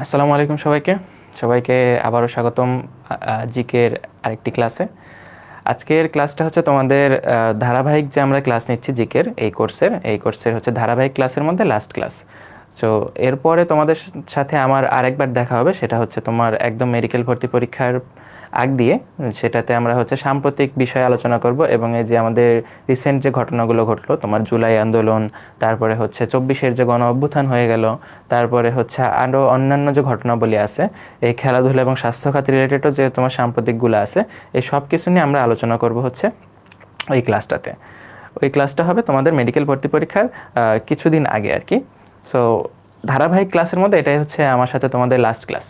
আসসালামু আলাইকুম সবাইকে সবাইকে আবারও স্বাগতম জিকের আরেকটি ক্লাসে। আজকের ক্লাসটা হচ্ছে তোমাদের ধারাবাহিক যে আমরা ক্লাস নিচ্ছি জিকের এই কোর্সের হচ্ছে ধারাবাহিক ক্লাসের মধ্যে লাস্ট ক্লাস। সো এরপরে তোমাদের সাথে আমার আরেকবার দেখা হবে, সেটা হচ্ছে তোমার একদম মেডিকেল ভর্তি পরীক্ষার আগ দিয়ে। সেটাতে আমরা হচ্ছে সাম্প্রতিক বিষয়ে আলোচনা করব এবং এই যে আমাদের রিসেন্ট যে ঘটনাগুলো ঘটলো, তোমার জুলাই আন্দোলন, তারপরে হচ্ছে 24-এর যে গণ অভ্যুত্থান হয়ে গেল, তারপরে হচ্ছে আরও অন্যান্য যে ঘটনাবলী আছে, এই খেলাধুলা এবং স্বাস্থ্য খাত রিলেটেডও যে তোমার সাম্প্রতিকগুলো আছে, এই সব কিছু নিয়ে আমরা আলোচনা করব হচ্ছে ওই ক্লাসটাতে। ওই ক্লাসটা হবে তোমাদের মেডিকেল ভর্তি পরীক্ষার কিছুদিন আগে আর কি। সো ধারাবাহিক ক্লাসের মধ্যে এটাই হচ্ছে আমার সাথে তোমাদের লাস্ট ক্লাস।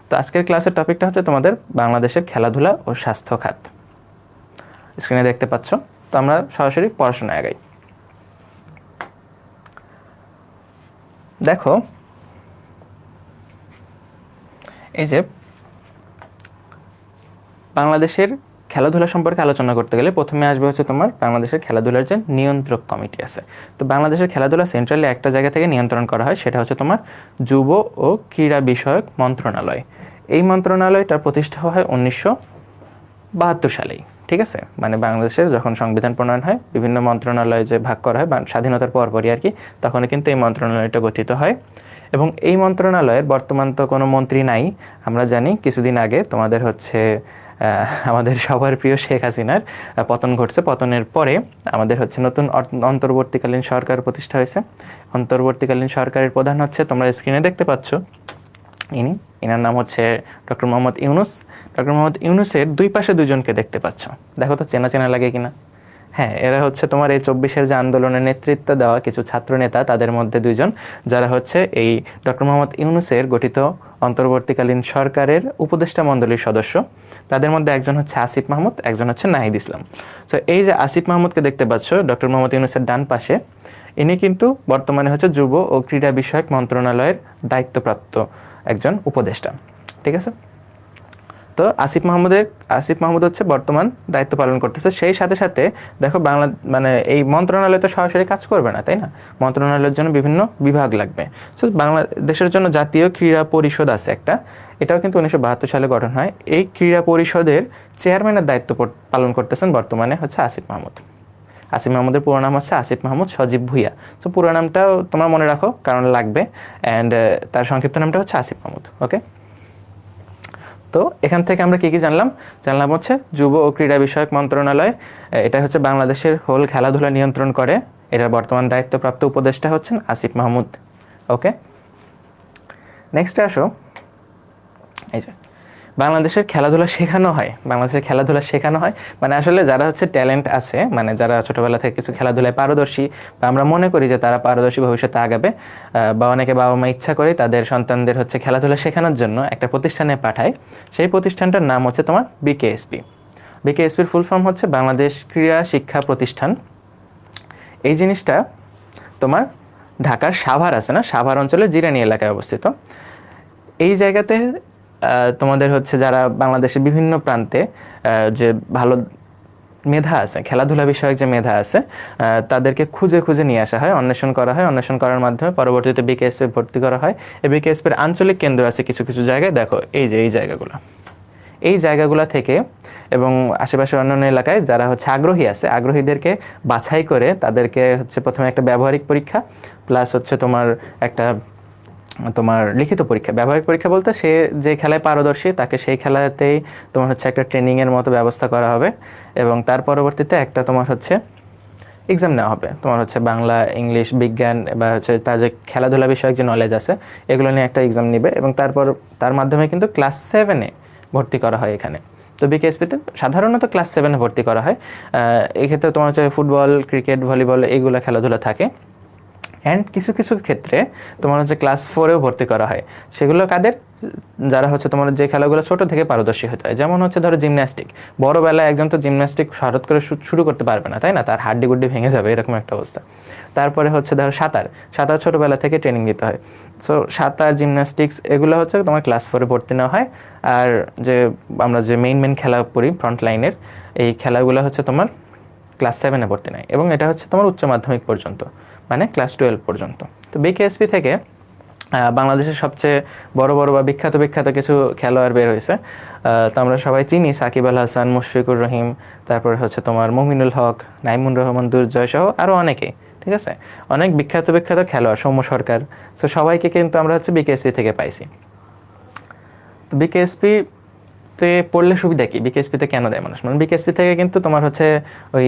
তো আজকের ক্লাসের টপিকটা হচ্ছে তোমাদের বাংলাদেশের খেলাধুলা ও স্বাস্থ্য খাত। স্ক্রিনে দেখতে পাচ্ছ। তো আমরা সরাসরি পড়াশোনায় আগাই। দেখো, এই যে বাংলাদেশের খেলাধুলা সম্পর্কে আলোচনা করতে গেলে প্রথমে আসবে হচ্ছে তোমার বাংলাদেশের খেলাধুলার যে নিয়ন্ত্রক কমিটি আছে। তো বাংলাদেশের খেলাধুলা সেন্ট্রালি একটা জায়গা থেকে নিয়ন্ত্রণ করা হয়, সেটা হচ্ছে তোমার যুব ও ক্রীড়া বিষয়ক মন্ত্রণালয়। এই মন্ত্রণালয়টা প্রতিষ্ঠা হয় 1972 সালেই। ঠিক আছে, মানে বাংলাদেশের যখন সংবিধান প্রণয়ন হয়, বিভিন্ন মন্ত্রণালয় যে ভাগ করা হয় স্বাধীনতার পরপরই আর কি, তখন কিন্তু এই মন্ত্রণালয়টা গঠিত হয়। এবং এই মন্ত্রণালয়ের বর্তমান তো কোনো মন্ত্রী নাই। আমরা জানি কিছুদিন আগে তোমাদের হচ্ছে আমাদের সবার প্রিয় শেখ হাসিনার পতন ঘটছে। পতনের পরে আমাদের হচ্ছে নতুন অন্তর্বর্তীকালীন সরকার প্রতিষ্ঠা হয়েছে। অন্তর্বর্তীকালীন সরকারের প্রধান হচ্ছে, তোমরা স্ক্রিনে দেখতে পাচ্ছ, ইনার নাম হচ্ছে ডক্টর মোহাম্মদ ইউনুস। ডক্টর মোহাম্মদ ইউনুসের দুই পাশে দুজনকে দেখতে পাচ্ছ, দেখো তো চেনা চেনা লাগে কিনা? হ্যাঁ, এরা হচ্ছে তোমার এই 24-এর যে আন্দোলনের নেতৃত্ব দেওয়া কিছু ছাত্র নেতা, তাদের মধ্যে দুইজন, যারা হচ্ছে এই ডক্টর মোহাম্মদ ইউনুসের গঠিত অন্তর্বর্তীকালীন সরকারের উপদেষ্টা মণ্ডলীর সদস্য। তাদের মধ্যে একজন হচ্ছে আসিফ মাহমুদ, একজন হচ্ছে নাহিদ ইসলাম। তো এই যে আসিফ মাহমুদকে দেখতে পাচ্ছ ডক্টর মোহাম্মদ ইউনুসের ডান পাশে, ইনি কিন্তু বর্তমানে হচ্ছে যুব ও ক্রীড়া বিষয়ক মন্ত্রণালয়ের দায়িত্বপ্রাপ্ত একজন উপদেষ্টা। ঠিক আছে, তো আসিফ মাহমুদ হচ্ছে বর্তমান দায়িত্ব পালন করতেছে। সেই সাথে সাথে দেখো, মানে এই মন্ত্রণালয় তো সরাসরি কাজ করবে না, তাই না? মন্ত্রণালয়ের জন্য বিভিন্ন বিভাগ লাগবে। সো বাংলাদেশের জন্য জাতীয় ক্রীড়া পরিষদ আছে একটা, এটাও কিন্তু 1972 সালে গঠন হয়। এই ক্রীড়া পরিষদের চেয়ারম্যানের দায়িত্ব পালন করতেছেন বর্তমানে হচ্ছে আসিফ মাহমুদ। আসিফ মাহমুদের পুরো নাম হচ্ছে আসিফ মাহমুদ সজীব ভুইয়া। তো পুরো নামটাও তোমরা মনে রাখো, কারণ লাগবে। অ্যান্ড তার সংক্ষিপ্ত নামটা হচ্ছে আসিফ মাহমুদ। ওকে, তো এখান থেকে আমরা কি কি জানলাম? জানলাম হচ্ছে যুব ও ক্রীড়া বিষয়ক মন্ত্রণালয়, এটা হচ্ছে বাংলাদেশের হোল খেলাধুলা নিয়ন্ত্রণ করে। এটার বর্তমান দায়িত্বপ্রাপ্ত উপদেষ্টা হচ্ছেন আসিফ মাহমুদ। ওকে, নেক্সটে আসো। এই যে বাংলাদেশের খেলাধুলা শেখানো হয় মানে আসলে যারা হচ্ছে ট্যালেন্ট আছে, মানে যারা ছোটোবেলা থেকে কিছু খেলাধুলায় পারদর্শী, বা আমরা মনে করি যে তারা পারদর্শী, ভবিষ্যতে আগাবে, বা অনেকে বাবা মা ইচ্ছা করে তাদের সন্তানদের হচ্ছে খেলাধুলা শেখানোর জন্য একটা প্রতিষ্ঠানে পাঠায়। সেই প্রতিষ্ঠানটার নাম হচ্ছে তোমার বিকেএসপি। বিকেএসপির ফুল ফর্ম হচ্ছে বাংলাদেশ ক্রীড়া শিক্ষা প্রতিষ্ঠান। এই জিনিসটা তোমার ঢাকার সাভার আছে না, সাভার অঞ্চলের জিরানী এলাকায় অবস্থিত। এই জায়গাতে তোমাদের হচ্ছে যারা বাংলাদেশের বিভিন্ন প্রান্তে যে ভালো মেধা আছে, খেলাধুলা বিষয়ক যে মেধা আছে, তাদেরকে খুঁজে খুঁজে নিয়ে আসা হয়, অন্বেষণ করা হয়। অন্বেষণ করার মাধ্যমে পরবর্তীতে বিকেএসপি ভর্তি করা হয়। এই বিকেএসপির আঞ্চলিক কেন্দ্র আছে কিছু কিছু জায়গায়, দেখো এই যে এই জায়গাগুলো থেকে এবং আশেপাশের অন্যান্য এলাকায় যারা হচ্ছে আগ্রহী আছে, আগ্রহীদেরকে বাছাই করে তাদেরকে হচ্ছে প্রথমে একটা ব্যবহারিক পরীক্ষা, প্লাস হচ্ছে তোমার লিখিত পরীক্ষা। ব্যবহারিক পরীক্ষা বলতে সে যে খেলায় পারদর্শী, তাকে সেই খেলাতেই তোমার হচ্ছে একটা ট্রেনিংয়ের মতো ব্যবস্থা করা হবে। এবং তার পরবর্তীতে একটা তোমার হচ্ছে এক্সাম নেওয়া হবে, তোমার হচ্ছে বাংলা, ইংলিশ, বিজ্ঞান, বা হচ্ছে তার যে খেলাধুলা বিষয়ক যে নলেজ আছে, এগুলো নিয়ে একটা এক্সাম নিবে। এবং তারপর তার মাধ্যমে কিন্তু ক্লাস 7-এ ভর্তি করা হয় এখানে। তো বিকেএসপিতে সাধারণত ক্লাস 7-এ ভর্তি করা হয়। এক্ষেত্রে তোমার হচ্ছে ফুটবল, ক্রিকেট, ভলিবল এইগুলো খেলাধুলা থাকে। অ্যান্ড কিছু কিছু ক্ষেত্রে তোমার হচ্ছে ক্লাস 4-এও ভর্তি করা হয়। সেগুলো কাদের? যারা হচ্ছে তোমার যে খেলাগুলো ছোট থেকে পারদর্শী হতে হয়। যেমন হচ্ছে ধরো জিমন্যাস্টিক, বড়বেলায় একজন তো জিমন্যাস্টিক হঠাৎ করে শুরু করতে পারবে না, তাই না? তার হাড্ডি গুড্ডি ভেঙে যাবে, এরকম একটা অবস্থা। তারপরে হচ্ছে ধরো সাঁতার ছোটোবেলা থেকে ট্রেনিং দিতে হয়। সো সাঁতার, জিমন্যাস্টিক্স এগুলো হচ্ছে তোমার ক্লাস 4-এ ভর্তি নেওয়া হয়। আর যে আমরা যে মেইন খেলা করি ফ্রন্ট লাইনের, এই খেলাগুলো হচ্ছে তোমার ক্লাস 7-এ ভর্তি নেয়। এবং এটা হচ্ছে তোমার উচ্চ মাধ্যমিক পর্যন্ত, মানে ক্লাস 12 পর্যন্ত। তো বিকেএসপি থেকে বাংলাদেশের সবচেয়ে বড় বড় বা বিখ্যাত বিখ্যাত কিছু খেলোয়াড় বের হয়েছে। তো আমরা সবাই চিনি সাকিব আল হাসান, মুশফিকুর রহিম, তারপর হচ্ছে তোমার মুমিনুল হক, নাইমুর রহমান, দুর্জয় সহ আরও অনেকেই। ঠিক আছে, অনেক বিখ্যাত বিখ্যাত খেলোয়াড়, সৌম্য সরকার। তো সবাইকে কিন্তু আমরা হচ্ছে বিকেএসপি থেকে পাইছি। তো বিকেএসপি তে পড়লে সুবিধা কি, বিকেএসপিতে কেন দেয় মানুষ? মানে বিকেএসপি থেকে কিন্তু তোমার হচ্ছে ওই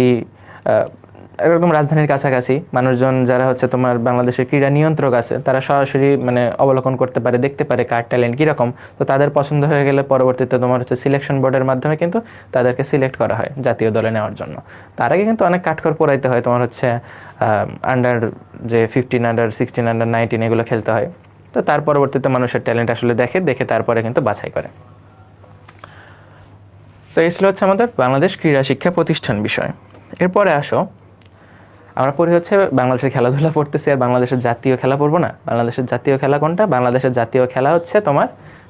একদম রাজধানীর কাছাকাছি মানুষজন যারা হচ্ছে তোমার বাংলাদেশের ক্রীড়া নিয়ন্ত্রক আছে, তারা সরাসরি মানে অবলোকন করতে পারে, দেখতে পারে কার ট্যালেন্ট কীরকম। তো তাদের পছন্দ হয়ে গেলে পরবর্তীতে তোমার হচ্ছে সিলেকশন বোর্ডের মাধ্যমে কিন্তু তাদেরকে সিলেক্ট করা হয় জাতীয় দলে নেওয়ার জন্য। তার আগে কিন্তু অনেক কাঠখড় পোড়াইতে হয়, তোমার হচ্ছে আন্ডার যে 15, আন্ডার 16, আন্ডার 19 এগুলো খেলতে হয়। তো তার পরবর্তীতে মানুষের ট্যালেন্ট আসলে দেখে তারপরে কিন্তু বাছাই করে। তো এই ছিল হচ্ছে আমাদের বাংলাদেশ ক্রীড়া শিক্ষা প্রতিষ্ঠান বিষয়। এরপরে আসো, আমরা পড়ি হচ্ছে বাংলাদেশের খেলাধুলা পড়তেছি, আর বাংলাদেশের জাতীয় খেলা পড়বো না? বাংলাদেশের জাতীয় খেলা কোনটা? বাংলাদেশের জাতীয় খেলা হচ্ছে তোমার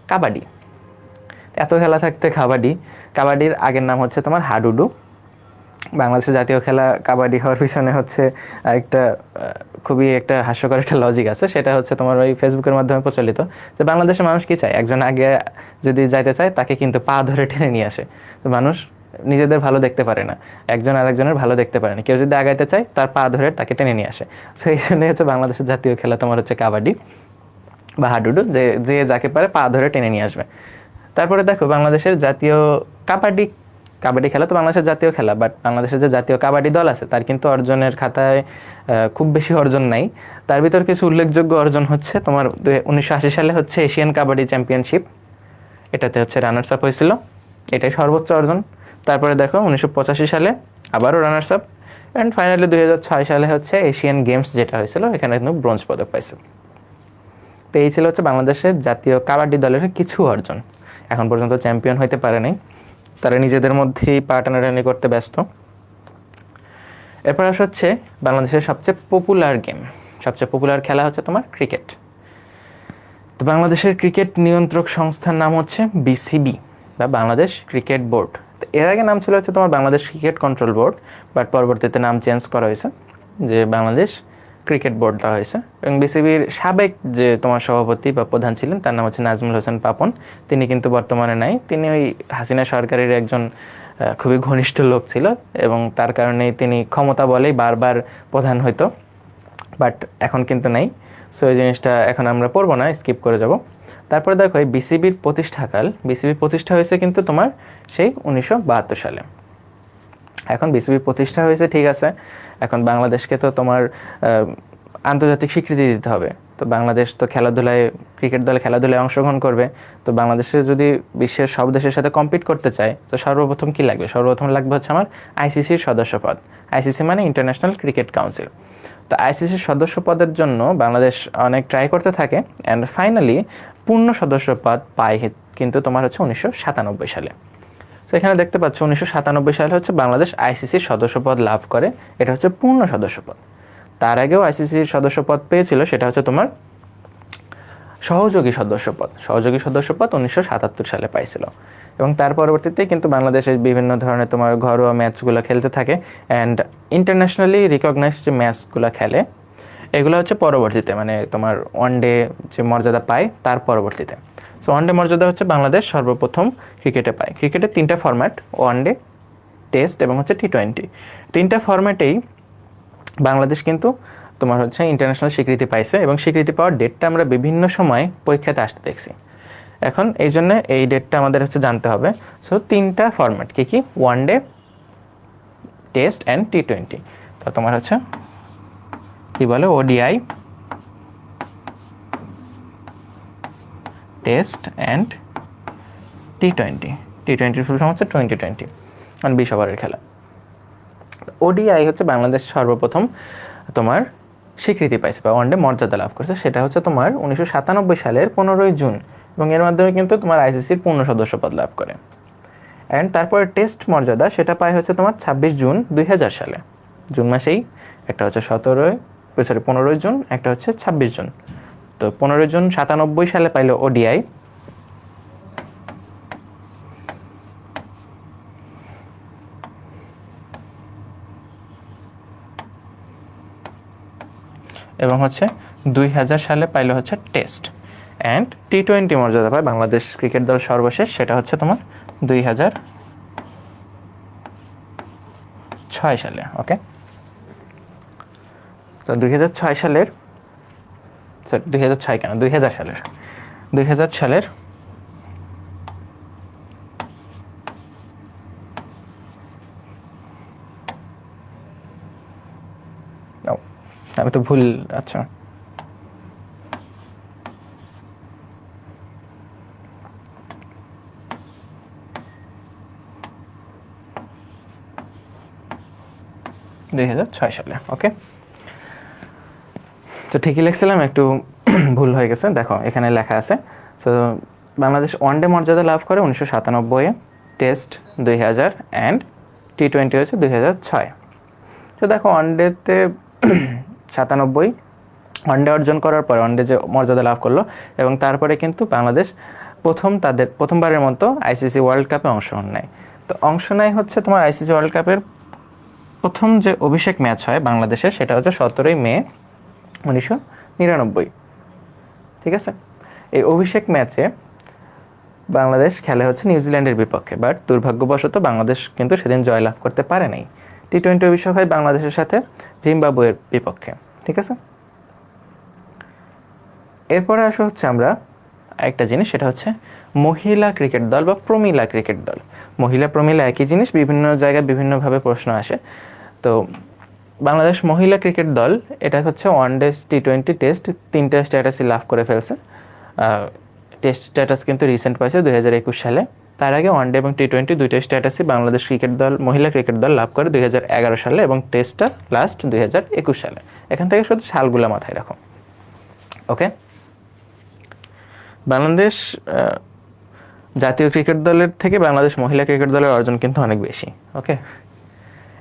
কাবাডি। এত খেলা থাকতে কাবাডির আগের নাম হচ্ছে তোমার হাডুডু। বাংলাদেশের জাতীয় খেলা কাবাডি হওয়ার পিছনে হচ্ছে একটা খুবই একটা হাস্যকর একটা লজিক আছে। সেটা হচ্ছে তোমার ওই ফেসবুকের মাধ্যমে প্রচলিত যে বাংলাদেশের মানুষ কি চায়, একজন আগে যদি যাইতে চায় তাকে কিন্তু পা ধরে টেনে নিয়ে আসে। তো মানুষ নিজেদের ভালো দেখতে পারে না, একজন আরেকজনের ভালো দেখতে পারে না। কেউ যদি আগাইতে চায় তার পা ধরে তাকে টেনে নিয়ে আসে। তো এই জন্যই হচ্ছে বাংলাদেশের জাতীয় খেলা তোমার হচ্ছে কাবাডি বা হাডুডু, যে যাকে পারে পা ধরে টেনে নিয়ে আসবে। তারপরে দেখো বাংলাদেশের জাতীয় কাবাডি খেলা তো বাংলাদেশের জাতীয় খেলা, বাট বাংলাদেশের যে জাতীয় কাবাডি দল আছে তার কিন্তু অর্জনের খাতায় খুব বেশি অর্জন নাই। তার ভিতর কিছু উল্লেখযোগ্য অর্জন হচ্ছে তোমার 1980 সালে হচ্ছে এশিয়ান কাবাডি চ্যাম্পিয়নশিপ, এটাতে হচ্ছে রানার্স আপ হয়েছিল, এটাই সর্বোচ্চ অর্জন। তারপরে দেখো 1985 সালে আবারও রানার্স আপ, অ্যান্ড ফাইনালি 2006 সালে হচ্ছে এশিয়ান গেমস যেটা হয়েছিল, এখানে কিন্তু ব্রোঞ্জ পদক পাইছে। তো এই ছিল হচ্ছে বাংলাদেশের জাতীয় কাবাডি দলের কিছু অর্জন। এখন পর্যন্ত চ্যাম্পিয়ন হইতে পারে নাই, তারা নিজেদের মধ্যেই পা টানাটানি করতে ব্যস্ত। এরপর আসা হচ্ছে বাংলাদেশের সবচেয়ে পপুলার খেলা হচ্ছে তোমার ক্রিকেট। তো বাংলাদেশের ক্রিকেট নিয়ন্ত্রক সংস্থার নাম হচ্ছে বিসিবি বা বাংলাদেশ ক্রিকেট বোর্ড। তো এর আগে নাম ছিল হচ্ছে তোমার Bangladesh cricket control board, but পরবর্তীতে নাম চেঞ্জ করা হয়েছে, যে বাংলাদেশ ক্রিকেট বোর্ড দেওয়া হয়েছে। এবং বিসিবির সাবেক যে তোমার সভাপতি বা প্রধান ছিলেন তার নাম হচ্ছে নাজমুল হোসেন পাপন। তিনি কিন্তু বর্তমানে নাই, তিনি ওই হাসিনা সরকারের একজন খুবই ঘনিষ্ঠ লোক ছিল, এবং তার কারণেই তিনি ক্ষমতা বলেই বারবার প্রধান হইতো, বাট এখন কিন্তু নাই। সো এই জিনিসটা এখন আমরা পড়বো না, স্কিপ করে যাব। তারপরে দেখো এই বিসিবির প্রতিষ্ঠা হয়েছে কিন্তু তোমার সেই 1972 সালে। এখন বিসিবি প্রতিষ্ঠা হয়েছে ঠিক আছে, এখন বাংলাদেশকে তো তোমার আন্তর্জাতিক স্বীকৃতি দিতে হবে। তো বাংলাদেশ তো ক্রিকেট দলে খেলাধুলায় অংশগ্রহণ করবে। তো বাংলাদেশের যদি বিশ্বের সব দেশের সাথে কম্পিট করতে চায়, তো সর্বপ্রথম কি লাগবে? সর্বপ্রথম লাগবে হচ্ছে আমার আইসিসির সদস্যপদ। আইসিসি মানে ইন্টারন্যাশনাল ক্রিকেট কাউন্সিল। তো আইসিসির সদস্য পদের জন্য বাংলাদেশ অনেক ট্রাই করতে থাকে, অ্যান্ড ফাইনালি পূর্ণ সদস্য পদ পায় কিন্তু তোমার হচ্ছে 1997 সালে। তো এখানে দেখতে পাচ্ছ 1997 সালে হচ্ছে বাংলাদেশ আইসিসির সদস্যপদ লাভ করে, এটা হচ্ছে পূর্ণ সদস্যপদ। তার আগেও আইসিসির সদস্যপদ পেয়েছিল, সেটা হচ্ছে তোমার সহযোগী সদস্যপদ 1977 সালে পাইছিল। এবং তার পরবর্তীতে কিন্তু বাংলাদেশের বিভিন্ন ধরনের তোমার ঘরোয়া ম্যাচগুলো খেলতে থাকে, অ্যান্ড ইন্টারন্যাশনালি রিকগনাইজড যে ম্যাচগুলো খেলে এগুলো হচ্ছে পরবর্তীতে মানে তোমার ওয়ানডে যে মর্যাদা পায় তার পরবর্তীতে। সো ওয়ানডে মর্যাদা হচ্ছে বাংলাদেশ সর্বপ্রথম ক্রিকেটে পায়। ক্রিকেটের 3টা ফরম্যাট, ওয়ানডে, টেস্ট এবং হচ্ছে টি20। 3টা ফরম্যাটেই বাংলাদেশ কিন্তু তোমার হচ্ছে ইন্টারন্যাশনাল স্বীকৃতি পাইছে, এবং স্বীকৃতি পাওয়ার ডেটটা আমরা বিভিন্ন সময় পরীক্ষাতে আসতে দেখছি। এখন এই জন্য এই ডেটটা আমাদের হচ্ছে জানতে হবে। সো 3টা ফরম্যাট কি? One day, test and T20. তো তোমার হচ্ছে কি বলে ODI, test and T20 full form হচ্ছে 2020, মানে 20 ওভারের খেলা। ওডিআই হচ্ছে বাংলাদেশ সর্বপ্রথম তোমার স্বীকৃতি পাইছে বা ওয়ানডে মর্যাদা লাভ করছে, সেটা হচ্ছে তোমার 1997 সালের 15ই জুন, এবং এর মাধ্যমে কিন্তু তোমার আইসিসির পূর্ণ সদস্যপদ লাভ করে। অ্যান্ড তারপরে টেস্ট মর্যাদা সেটা পায় হচ্ছে তোমার 26 জুন 2000 সালে, জুন মাসেই। একটা হচ্ছে 15ই জুন, একটা হচ্ছে 26 জুন। তো 15 জুন 97 সালে পাইল ওডিআই, এবং হচ্ছে 2000 সালে পাইলো হচ্ছে টেস্ট, অ্যান্ড T20 মর্যাদা পায় বাংলাদেশ ক্রিকেট দল সর্বশেষ, সেটা হচ্ছে তোমার 2006 সালে। ওকে, তো 2006 সালের, সরি 2006 কেন, 2000 সালের 2000 সালের আমি তো ভুল, আচ্ছা সালে। ওকে, তো ঠিকই লিখছিলাম, একটু ভুল হয়ে গেছে, দেখো এখানে লেখা আছে। সো বাংলাদেশ ওয়ানডে মর্যাদা লাভ করে 1997-এ, টেস্ট 2000, অ্যান্ড T20 হয়েছে 2006। তো দেখো ওয়ানডেতে 97 ওয়ানডে অর্জন করার পরে ওয়ানডে যে মর্যাদা লাভ করলো, এবং তারপরে কিন্তু বাংলাদেশ প্রথমবারের মতো আইসিসি ওয়ার্ল্ড কাপে অংশগ্রহণ নেয়। তো অংশ নেয় হচ্ছে তোমার আইসিসি ওয়ার্ল্ড কাপের প্রথম যে অভিষেক ম্যাচ হয় বাংলাদেশের, সেটা হচ্ছে 17 মে 1999। ঠিক আছে, এই অভিষেক ম্যাচে বাংলাদেশ খেলে হচ্ছে নিউজিল্যান্ডের বিপক্ষে, বাট দুর্ভাগ্যবশত বাংলাদেশ কিন্তু সেদিন জয়লাভ করতে পারে নাই। T20 অভিষেক হয় বাংলাদেশের সাথে জিম্বাবুয়ের বিপক্ষে। ঠিক আছে, এরপরে আসা হচ্ছে আমরা একটা জিনিস, সেটা হচ্ছে মহিলা ক্রিকেট দল বা প্রমিলা ক্রিকেট দল। মহিলা প্রমিলা একই জিনিস, বিভিন্ন জায়গায় বিভিন্নভাবে প্রশ্ন আসে। তো বাংলাদেশ মহিলা ক্রিকেট দল, এটা হচ্ছে ওয়ানডে, T20, টেস্ট, 3টা স্ট্যাটাসই লাভ করে ফেলছে। টেস্ট স্ট্যাটাস কিন্তু রিসেন্ট পাইছে 2021 সালে। তার আগে ওয়ানডে এবং T20 দুইটা স্ট্যাটাসই বাংলাদেশ ক্রিকেট দল, মহিলা ক্রিকেট দল লাভ করে 2011 সালে, এবং টেস্টটা লাস্ট 2021 সালে। এখান থেকে শুধু সালগুলো মাথায় রাখো। ওকে, বাংলাদেশ জাতীয় ক্রিকেট দলের থেকে বাংলাদেশ মহিলা ক্রিকেট দলের অর্জন কিন্তু অনেক বেশি। ওকে,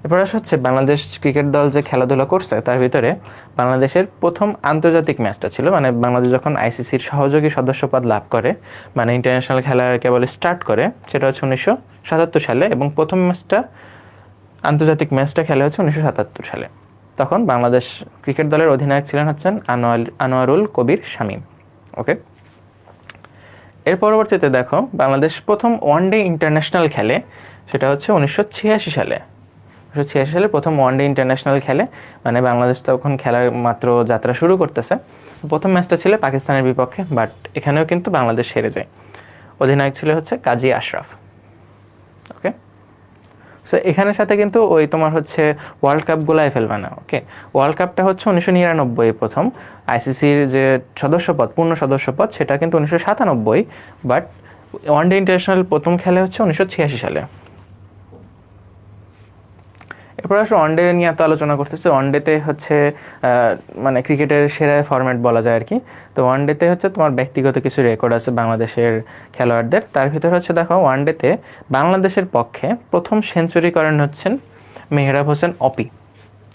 এরপর আসা হচ্ছে বাংলাদেশ ক্রিকেট দল যে খেলাধুলা করছে তার ভিতরে বাংলাদেশের প্রথম আন্তর্জাতিক ম্যাচটা ছিল, মানে বাংলাদেশ যখন আইসিসির সহযোগী সদস্যপদ লাভ করে, মানে ইন্টারন্যাশনাল খেলা কেবল স্টার্ট করে, সেটা হচ্ছে 1977 সালে, এবং প্রথম আন্তর্জাতিক ম্যাচটা খেলা হচ্ছে 1977 সালে। তখন বাংলাদেশ ক্রিকেট দলের অধিনায়ক ছিলেন হচ্ছেন আনোয়ারুল কবির শামীম। ওকে, এর পরবর্তীতে দেখো বাংলাদেশ প্রথম ওয়ানডে ইন্টারন্যাশনাল খেলে, সেটা হচ্ছে 1986 সালে। 1986 সালে প্রথম ওয়ানডে ইন্টারন্যাশনাল খেলে, মানে বাংলাদেশ তখন খেলার মাত্র যাত্রা শুরু করতেছে। প্রথম ম্যাচটা ছিল পাকিস্তানের বিপক্ষে, বাট এখানেও কিন্তু বাংলাদেশ হেরে যায়। অধিনায়ক ছিল হচ্ছে কাজী আশরাফ। ওকে, সো এখানের সাথে কিন্তু ওই তোমার হচ্ছে ওয়ার্ল্ড কাপ গোলায় ফেলবে না। ওকে, ওয়ার্ল্ড কাপটা হচ্ছে 1999 প্রথম আইসিসির যে সদস্যপদ, পূর্ণ সদস্যপদ, সেটা কিন্তু 1997, বাট ওয়ানডে ইন্টারন্যাশনাল প্রথম খেলে হচ্ছে 1986 সালে। এরপর আসলে ওয়ানডে নিয়ে এত আলোচনা করতেছে। ওয়ানডেতে হচ্ছে মানে ক্রিকেটের সেরা ফরম্যাট বলা যায় আর কি। তো ওয়ানডেতে হচ্ছে তোমার ব্যক্তিগত কিছু রেকর্ড আছে বাংলাদেশের খেলোয়াড়দের। তার ভিতরে হচ্ছে দেখো ওয়ানডেতে বাংলাদেশের পক্ষে প্রথম সেঞ্চুরি করেন হচ্ছেন মেহরাব হোসেন অপি।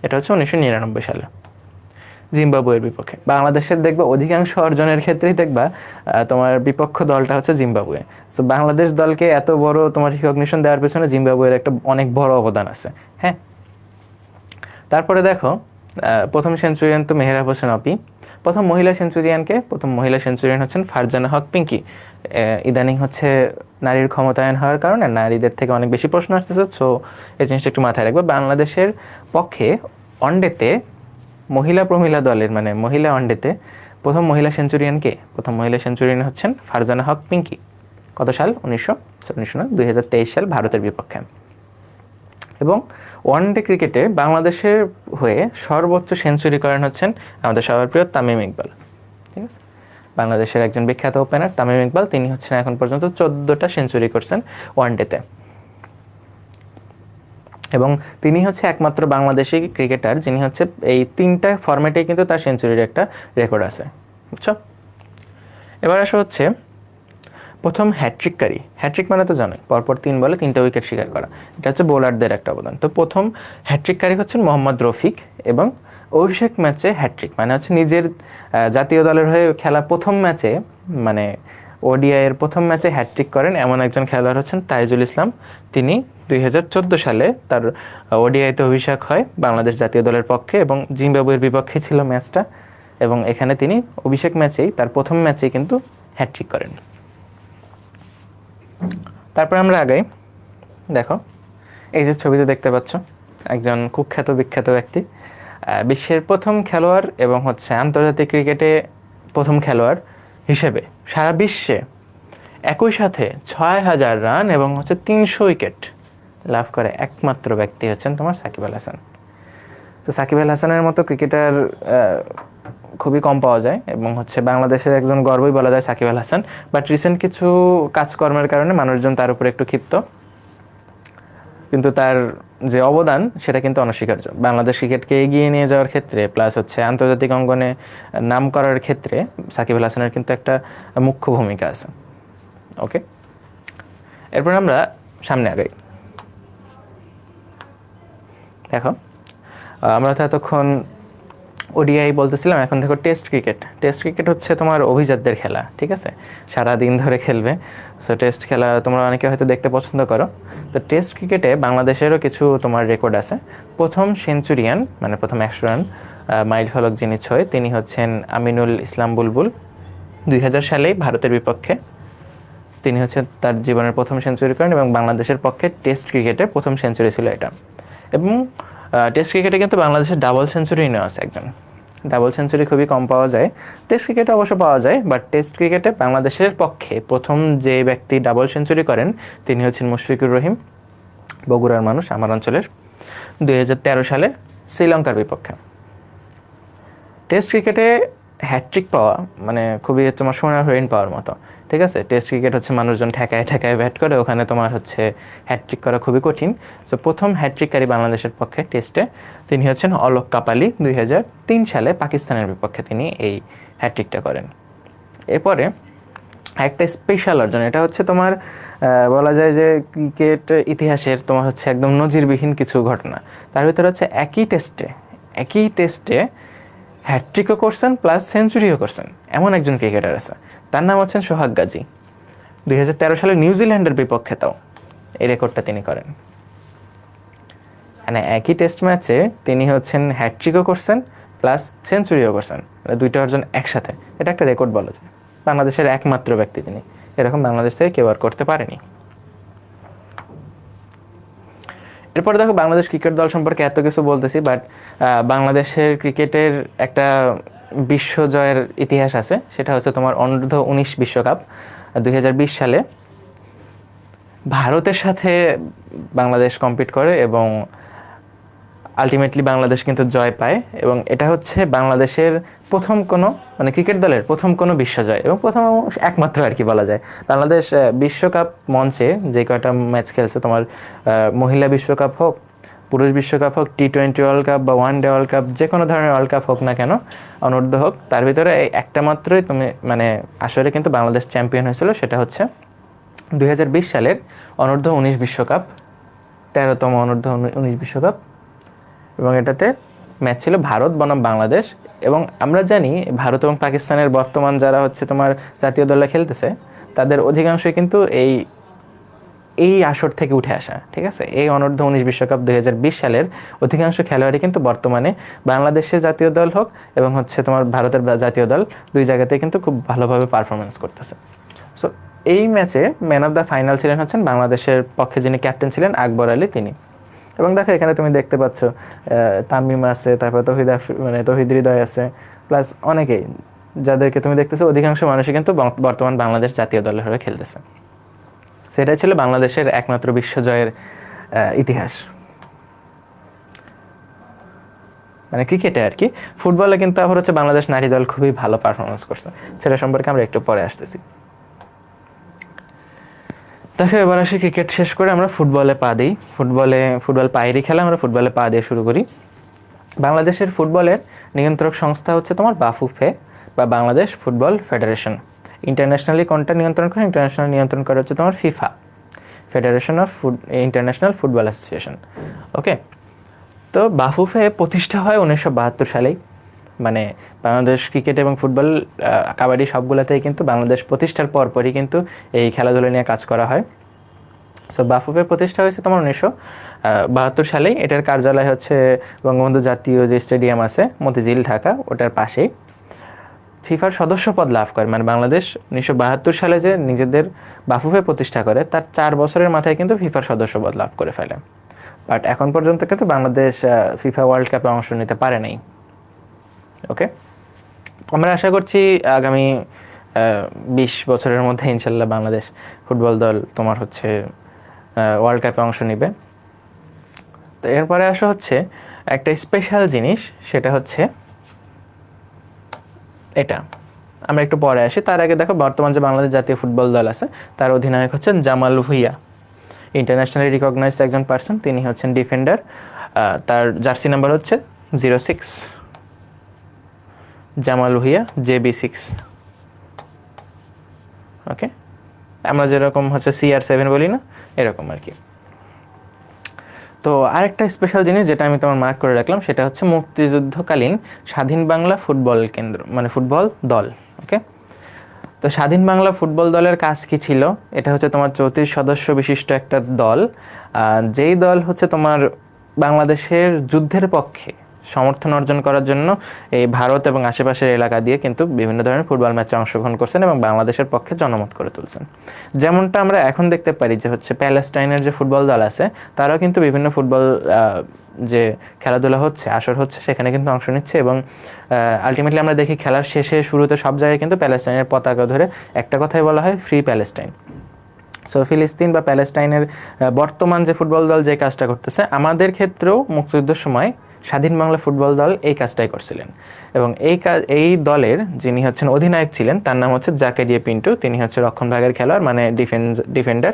এটা হচ্ছে 1999 সালে জিম্বাবুয়ের বিপক্ষে। বাংলাদেশের দেখবা অধিকাংশ অর্জনের ক্ষেত্রেই দেখবা তোমার বিপক্ষ দলটা হচ্ছে জিম্বাবুয়ে। সো বাংলাদেশ দলকে এত বড় তোমার রিকগনিশন দেওয়ার পেছনে জিম্বাবুয়ের একটা অনেক বড় অবদান আছে। হ্যাঁ, তারপরে দেখো প্রথম সেঞ্চুরিয়ান তো মেহরাব হোসেন অপি। প্রথম মহিলা সেঞ্চুরিয়ান হচ্ছেন ফারজানা হক পিঙ্কি। ইদানিং হচ্ছে নারীর ক্ষমতায়ন হওয়ার কারণে নারীদের থেকে অনেক বেশি প্রশ্ন আসতেছে, সো এই জিনিসটা একটু মাথায় রাখবে। বাংলাদেশের পক্ষে ওয়ানডেতে মহিলা প্রমিলা দলের, মানে মহিলা ওয়ানডেতে প্রথম মহিলা সেঞ্চুরিয়ান হচ্ছেন ফারজানা হক পিঙ্কি। কত সাল? 2023 সাল ভারতের বিপক্ষে। এবং ওয়ানডে ক্রিকেটে বাংলাদেশের হয়ে সর্বোচ্চ সেঞ্চুরি করেন হচ্ছেন আমাদের সবার প্রিয় তামিম ইকবাল। ঠিক আছে, বাংলাদেশের একজন বিখ্যাত ওপেনার তামিম ইকবাল, তিনি হচ্ছেন এখন পর্যন্ত 14টা সেঞ্চুরি করছেন ওয়ানডেতে। এবং তিনি হচ্ছে একমাত্র বাংলাদেশি ক্রিকেটার যিনি হচ্ছে এই 3টা ফরম্যাটেই কিন্তু তার সেঞ্চুরির একটা রেকর্ড আছে, বুঝছো? এবার আসা হচ্ছে প্রথম হ্যাট্রিককারী। হ্যাট্রিক মানে তো জানোই, পরপর 3 বলে 3টা উইকেট শিকার করা। এটা হচ্ছে বোলারদের একটা অবদান। তো প্রথম হ্যাট্রিককারী হচ্ছেন মোহাম্মদ রফিক, এবং অভিষেক ম্যাচে হ্যাট্রিক মানে হচ্ছে নিজের জাতীয় দলের হয়ে খেলা প্রথম ম্যাচে, মানে ওডিআই এর প্রথম ম্যাচে হ্যাট্রিক করেন এমন একজন খেলোয়াড় হচ্ছেন তাইজুল ইসলাম। তিনি 2014 সালে তার ওডিআইতে অভিষেক হয় বাংলাদেশ জাতীয় দলের পক্ষে, এবং জিম্বাবুয়ের বিপক্ষে ছিল ম্যাচটা। এবং এখানে তিনি অভিষেক ম্যাচেই তার প্রথম ম্যাচেই কিন্তু হ্যাটট্রিক করেন। তারপর আমরা আগাই। দেখো এই যে ছবিতে দেখতে পাচ্ছ একজন কুখ্যাত বিখ্যাত ব্যক্তি, বিশ্বের প্রথম খেলোয়াড় এবং হচ্ছে আন্তর্জাতিক ক্রিকেটে প্রথম খেলোয়াড় হিসেবে সারা বিশ্বে একই সাথে 6,000 রান এবং হচ্ছে 300 উইকেট লাভ করে একমাত্র ব্যক্তি হচ্ছেন তোমার সাকিব আল হাসান। তো সাকিব আল হাসানের মতো ক্রিকেটার খুবই কম পাওয়া যায় এবং হচ্ছে বাংলাদেশের একজন গর্বই বলা যায় সাকিব আল হাসান। বাট রিসেন্ট কিছু কাজকর্মের কারণে মানুষজন তার উপরে একটু ক্ষিপ্ত, কিন্তু তার যে অবদান সেটা কিন্তু অনস্বীকার্য। বাংলাদেশ ক্রিকেটকে এগিয়ে নিয়ে যাওয়ার ক্ষেত্রে প্লাস হচ্ছে আন্তর্জাতিক অঙ্গনে নাম করার ক্ষেত্রে সাকিব আল হাসানের কিন্তু একটা মুখ্য ভূমিকা আছে। ওকে, এরপর আমরা সামনে আগাই। দেখো আমরা তো এতক্ষণ ওডিআই বলতেছিলাম, এখন দেখো টেস্ট ক্রিকেট। টেস্ট ক্রিকেট হচ্ছে তোমার অভিজাতদের খেলা, ঠিক আছে, সারা দিন ধরে খেলবে। সো টেস্ট খেলা তোমরা অনেকে হয়তো দেখতে পছন্দ করো। তো টেস্ট ক্রিকেটে বাংলাদেশেরও কিছু তোমার রেকর্ড আছে। প্রথম সেঞ্চুরিয়ান মানে প্রথম 100 রান মাইল ফলক যিনি ছয়, তিনি হচ্ছেন আমিনুল ইসলাম বুলবুল। 2000 সালেই ভারতের বিপক্ষে তিনি হচ্ছে তার জীবনের প্রথম সেঞ্চুরি করেন এবং বাংলাদেশের পক্ষে টেস্ট ক্রিকেটে প্রথম সেঞ্চুরি ছিল এটা। এবং টেস্ট ক্রিকেটে কিন্তু বাংলাদেশের ডাবল সেঞ্চুরি নেওয়া আছে একজন। ডাবল সেঞ্চুরি খুবই কম পাওয়া যায়, টেস্ট ক্রিকেটে অবশ্য পাওয়া যায়, বাট টেস্ট ক্রিকেটে বাংলাদেশের পক্ষে প্রথম যে ব্যক্তি ডাবল সেঞ্চুরি করেন তিনি হচ্ছেন মুশফিকুর রহিম, বগুড়ার মানুষ, আমার অঞ্চলের। 2013 সালে শ্রীলঙ্কার বিপক্ষে। টেস্ট ক্রিকেটে হ্যাটট্রিক পাওয়া মানে খুবই তোমার সোনার হরিণ পাওয়ার মতো, ঠিক আছে। টেস্ট ক্রিকেট হচ্ছে মানুষজন ঠেকায় ঠেকায় ব্যাট করে, ওখানে তোমার হচ্ছে হ্যাটট্রিক করা খুবই কঠিন। সো প্রথম হ্যাটট্রিককারী বাংলাদেশের পক্ষে টেস্টে তিনি হচ্ছেন অলোক কাপালি। 2003 সালে পাকিস্তানের বিপক্ষে তিনি এই হ্যাটট্রিকটা করেন। এরপরে একটা স্পেশাল অর্জন, এটা হচ্ছে তোমার বলা যায় যে ক্রিকেট ইতিহাসের তোমার হচ্ছে একদম নজিরবিহীন কিছু ঘটনা। তার ভিতরে হচ্ছে একই টেস্টে হ্যাটট্রিকও করছেন প্লাস সেঞ্চুরিও করছেন এমন একজন ক্রিকেটার আছে, তার নাম হচ্ছেন সোহাগ গাজী। 2013 সালে নিউজিল্যান্ডের বিপক্ষে তাও এই রেকর্ডটা তিনি করেন। মানে একই টেস্ট ম্যাচে তিনি হচ্ছেন হ্যাটট্রিকও করছেন প্লাস সেঞ্চুরিও করছেন, দুইটা অর্জন একসাথে। এটা একটা রেকর্ড বলা যায়। বাংলাদেশের একমাত্র ব্যক্তি তিনি, এরকম বাংলাদেশ থেকে কেউ আর করতে পারেনি। এরপরে দেখো বাংলাদেশ ক্রিকেট দল সম্পর্কে এত কিছু বলতেছি, বাট বাংলাদেশের ক্রিকেটের একটা বিশ্ব জয়ের ইতিহাস আছে, সেটা হচ্ছে তোমার অনূর্ধ্ব 19 বিশ্বকাপ 2020 সালে ভারতের সাথে বাংলাদেশ কম্পিট করে এবং আলটিমেটলি বাংলাদেশ কিন্তু জয় পায়। এবং এটা হচ্ছে বাংলাদেশের প্রথম কোনো মানে ক্রিকেট দলের প্রথম কোনো বিশ্বজয় এবং প্রথম একমাত্র আর কি বলা যায়। বাংলাদেশ বিশ্বকাপ মঞ্চে যে কয়টা ম্যাচ খেলছে, তোমার মহিলা বিশ্বকাপ হোক, পুরুষ বিশ্বকাপ হোক, টি-20 ওয়ার্ল্ড কাপ বা ওয়ান ডে ওয়ার্ল্ড কাপ, যে কোনো ধরনের ওয়ার্ল্ড কাপ হোক না কেন, অনূর্ধ্ব হোক, তার ভিতরে একটা মাত্রই তুমি মানে আসলে কিন্তু বাংলাদেশ চ্যাম্পিয়ন হয়েছিল, সেটা হচ্ছে 2020 সালের অনূর্ধ্ব 19 বিশ্বকাপ, 13তম অনূর্ধ্ব 19 বিশ্বকাপ। এবং এটাতে ম্যাচ ছিল ভারত বনাম বাংলাদেশ। এবং আমরা জানি ভারত এবং পাকিস্তানের বর্তমান যারা হচ্ছে তোমার জাতীয় দলে খেলতেছে, তাদের অধিকাংশই কিন্তু এই আসর থেকে উঠে আসা, ঠিক আছে। এই অনূর্ধ্ব 19 বিশ্বকাপ 2020 সালের অধিকাংশ খেলোয়াড়ই কিন্তু বর্তমানে বাংলাদেশের জাতীয় দল হোক এবং হচ্ছে তোমার ভারতের জাতীয় দল, দুই জায়গাতে কিন্তু খুব ভালোভাবে পারফরমেন্স করতেছে। সো এই ম্যাচে ম্যান অফ দ্য ফাইনাল ছিলেন হচ্ছেন বাংলাদেশের পক্ষে যিনি ক্যাপ্টেন ছিলেন, আকবর আলী, তিনি। এবং দেখো এখানে তুমি দেখতে পাচ্ছ তামিম আছে, তারপর তৌহিদ হৃদয় আছে, প্লাস অনেকেই যাদেরকে তুমি দেখতেছো, অধিকাংশ মানুষই কিন্তু বর্তমান বাংলাদেশ জাতীয় দলের হয়ে খেলতেছে। সেটাই ছিল বাংলাদেশের একমাত্র বিশ্বজয়ের ইতিহাস, মানে ক্রিকেটে আর কি। ফুটবলে কিন্তু আবার হচ্ছে বাংলাদেশ নারী দল খুবই ভালো পারফরমেন্স করছে, সেটা সম্পর্কে আমরা একটু পরে আসতেছি। দেখো এবার আসি ক্রিকেট শেষ করে আমরা ফুটবলে পা দিই। ফুটবল পায়েরই খেলা, আমরা ফুটবলে পা দিয়ে শুরু করি। বাংলাদেশের ফুটবলের নিয়ন্ত্রক সংস্থা হচ্ছে তোমার বাফুফে বা বাংলাদেশ ফুটবল ফেডারেশন। ইন্টারন্যাশনালি কোনটা নিয়ন্ত্রণ করে? ইন্টারন্যাশনাল নিয়ন্ত্রণ করে হচ্ছে তোমার FIFA, federation of international football association. Okay, তো বাফুফে প্রতিষ্ঠা হয় 1972 সালেই। মানে বাংলাদেশ ক্রিকেট এবং ফুটবল, কাবাডি সবগুলোতেই কিন্তু বাংলাদেশ প্রতিষ্ঠার পরপরই কিন্তু এই খেলাধুলা নিয়ে কাজ করা হয়। সো বাফুফে প্রতিষ্ঠা হয়েছে তোমার 1972 সালেই। এটার কার্যালয় হচ্ছে বঙ্গবন্ধু জাতীয় যে স্টেডিয়াম আছে মতিঝিল, ঢাকা, ওটার পাশেই। ফিফার সদস্যপদ লাভ করে, মানে বাংলাদেশ 1972 সালে যে নিজেদের বাফুফে প্রতিষ্ঠা করে তার 4 বছরের মাথায় কিন্তু ফিফার সদস্যপদ লাভ করে ফেলে। বাট এখন পর্যন্ত কিন্তু বাংলাদেশ ফিফা ওয়ার্ল্ড কাপে অংশ নিতে পারে নাই। ওকে, আমরা আশা করছি আগামী 20 বছরের মধ্যে ইনশাল্লাহ বাংলাদেশ ফুটবল দল তোমার হচ্ছে ওয়ার্ল্ড কাপে অংশ নেবে। তো এরপরে আসা হচ্ছে একটা স্পেশাল জিনিস, সেটা হচ্ছে এটা। আমরা একটু পরে আসি, তার আগে দেখো বর্তমান যে বাংলাদেশ জাতীয় ফুটবল দল আছে তার অধিনায়ক হচ্ছেন জামাল ভুঁইয়া, ইন্টারন্যাশনালি রিকগনাইজড একজন পার্সন। তিনি হচ্ছেন ডিফেন্ডার, তার জার্সি নাম্বার হচ্ছে 06, জামাল ভুঁইয়া JB6। ওকে, আমরা যেরকম হচ্ছে CR7 বলি না, এরকম আর কি। তো আরেকটা স্পেশাল জিনিস যেটা আমি তোমার মার্ক করে রাখলাম, সেটা হচ্ছে মুক্তিযুদ্ধকালীন স্বাধীন বাংলা ফুটবল কেন্দ্র, মানে ফুটবল দল। ওকে, তো স্বাধীন বাংলা ফুটবল দলের কাজ কি ছিল? এটা হচ্ছে তোমার 34 সদস্য বিশিষ্ট একটা দল, যেই দল হচ্ছে তোমার বাংলাদেশের যুদ্ধের পক্ষে সমর্থন অর্জন করার জন্য এই ভারত এবং আশেপাশের এলাকা দিয়ে কিন্তু বিভিন্ন ধরনের ফুটবল ম্যাচে অংশগ্রহণ করছেন এবং বাংলাদেশের পক্ষে জনমত করে তুলছেন। যেমনটা আমরা এখন দেখতে পারি যে হচ্ছে প্যালেস্টাইনের যে ফুটবল দল আছে তারাও কিন্তু বিভিন্ন ফুটবল যে খেলাধুলা হচ্ছে, আসর হচ্ছে, সেখানে কিন্তু অংশ নিচ্ছে এবং আলটিমেটলি আমরা দেখি খেলার শেষে শুরুতে সব জায়গায় কিন্তু প্যালেস্টাইনের পতাকা ধরে একটা কথাই বলা হয়, ফ্রি প্যালেস্টাইন। সো ফিলিস্তিন বা প্যালেস্টাইনের বর্তমান যে ফুটবল দল যে কাজটা করতেছে, আমাদের ক্ষেত্রেও মুক্তিযুদ্ধের সময় স্বাধীন বাংলা ফুটবল দল এই কাজটাই করছিলেন। এবং এই দলের যিনি হচ্ছেন অধিনায়ক ছিলেন তার নাম হচ্ছে জাকেরিয়া পিন্টু। তিনি হচ্ছে রক্ষণভাগের খেলোয়াড়, মানে ডিফেন্ডার।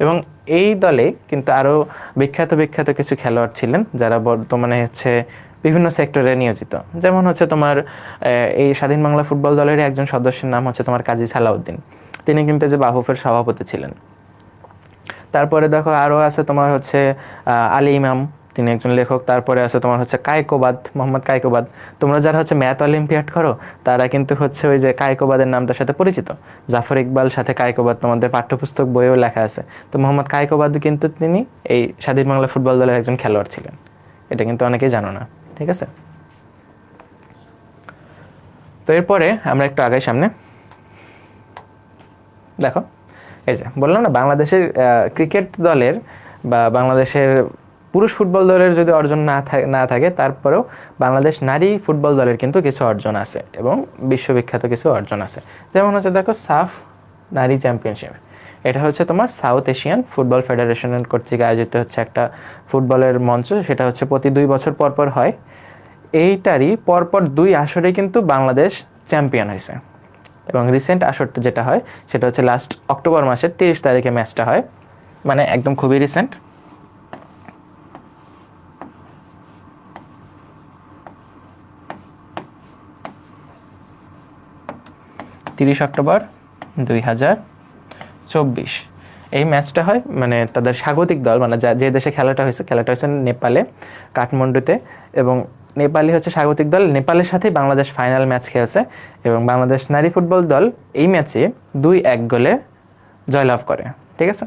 এবং এই দলে কিন্তু আরও বিখ্যাত কিছু খেলোয়াড় ছিলেন যারা বর্তমানে হচ্ছে বিভিন্ন সেক্টরে নিয়োজিত। যেমন হচ্ছে তোমার এই স্বাধীন বাংলা ফুটবল দলের একজন সদস্যের নাম হচ্ছে তোমার কাজী সালাউদ্দিন, তিনি কিন্তু যে বাফুফের সভাপতি ছিলেন। তারপরে দেখো আরও আছে তোমার হচ্ছে আলী ইমাম, তিনি একজন লেখক। তারপরে আছে তোমার হচ্ছে কায়কোবাদ, মোহাম্মদ কায়কোবাদ। তোমরা যারা হচ্ছে ম্যাথ অলিম্পিয়াড করো তারা কিন্তু হচ্ছে ওই যে কায়কোবাদের নামটার সাথে পরিচিত। জাফর ইকবাল সাথে কায়কোবাদ তোমাদের পাঠ্যপুস্তক বইয়েও লেখা আছে। তো মোহাম্মদ কায়কোবাদ কিন্তু তিনি এই স্বাধীন বাংলা ফুটবল দলের একজন খেলোয়াড় ছিলেন, এটা কিন্তু অনেকেই জানো না। ঠিক আছে, তো এরপরে আমরা একটু আগাই সামনে। দেখো এই যে বললাম না, বাংলাদেশের ক্রিকেট দলের বা বাংলাদেশের পুরুষ ফুটবল দলের যদি অর্জন না থাকে তারপরেও বাংলাদেশ নারী ফুটবল দলের কিন্তু কিছু অর্জন আছে এবং বিশ্ববিখ্যাত কিছু অর্জন আছে। যেমন হচ্ছে দেখো সাফ নারী চ্যাম্পিয়নশিপ, এটা হচ্ছে তোমার সাউথ এশিয়ান ফুটবল ফেডারেশনের কর্তৃক আয়োজিত হচ্ছে একটা ফুটবলের মঞ্চ। সেটা হচ্ছে প্রতি 2 বছর পর হয়। এইটারই পরপর 2 আসরে কিন্তু বাংলাদেশ চ্যাম্পিয়ন হয়েছে। এবং রিসেন্ট আসরটা যেটা হয় সেটা হচ্ছে লাস্ট অক্টোবর মাসের 30 তারিখে ম্যাচটা হয়, মানে একদম খুবই রিসেন্ট। অক্টোবর 2024 এই ম্যাচটা হয়। মানে তাদের স্বাগতিক দল, মানে যে দেশে খেলাটা হয়েছে নেপালে, কাঠমান্ডুতে। এবং নেপালি হচ্ছে স্বাগতিক দল, নেপালের সাথেই বাংলাদেশ ফাইনাল ম্যাচ খেলছে এবং বাংলাদেশ নারী ফুটবল দল এই ম্যাচে 2-1 গোলে জয়লাভ করে। ঠিক আছে,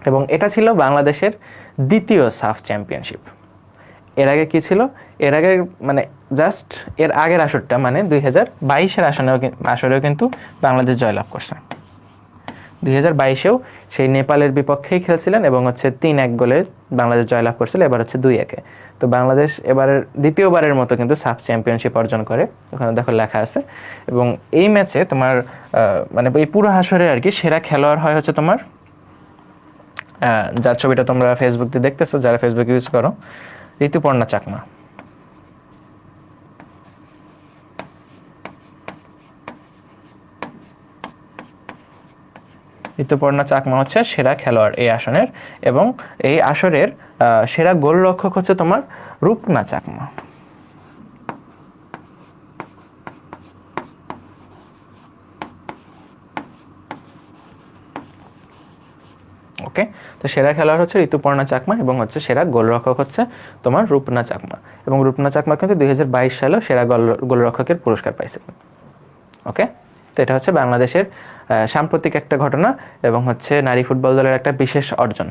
এবং এটা ছিল বাংলাদেশের দ্বিতীয় সাফ চ্যাম্পিয়নশিপ। এর আগে কি ছিল? এর আগে মানে জাস্ট এর আগের আসরটা মানে 2022-এর আসরেও কিন্তু বাংলাদেশ জয়লাভ করছে। 2022-এও সেই নেপালের বিপক্ষেই খেলছিলেন এবং হচ্ছে 3-1 গোলে বাংলাদেশ জয়লাভ করছিল। এবার হচ্ছে 2-1-এ। তো বাংলাদেশ এবারের দ্বিতীয়বারের মতো কিন্তু সাফ চ্যাম্পিয়নশিপ অর্জন করে, ওখানে দেখো লেখা আছে। এবং এই ম্যাচে তোমার মানে এই পুরো আসরে আর কি সেরা খেলোয়াড় হয় হচ্ছে তোমার, যার ছবিটা তোমরা ফেসবুক দিয়ে দেখতেছো, যারা ফেসবুক ইউজ করো, ঋতুপর্ণা চাকমা। ঋতুপর্ণা চাকমা হচ্ছে সেরা খেলোয়াড় এই আসনের। এবং এই আসরের সেরা গোলরক্ষক হচ্ছে তোমার রূপনা চাকমা। ওকে, তো সেরা খেলোয়াড় হচ্ছে ঋতুপর্ণা চাকমা এবং হচ্ছে সেরা গোলরক্ষক হচ্ছে তোমার রূপনা চাকমা। এবং রূপনা চাকমা কিন্তু 2022 সালেও সেরা গোলরক্ষকের পুরস্কার পাইছিলেন। ওকে, তো এটা হচ্ছে বাংলাদেশের সাম্প্রতিক একটা ঘটনা এবং হচ্ছে নারী ফুটবল দলের একটা বিশেষ অর্জন।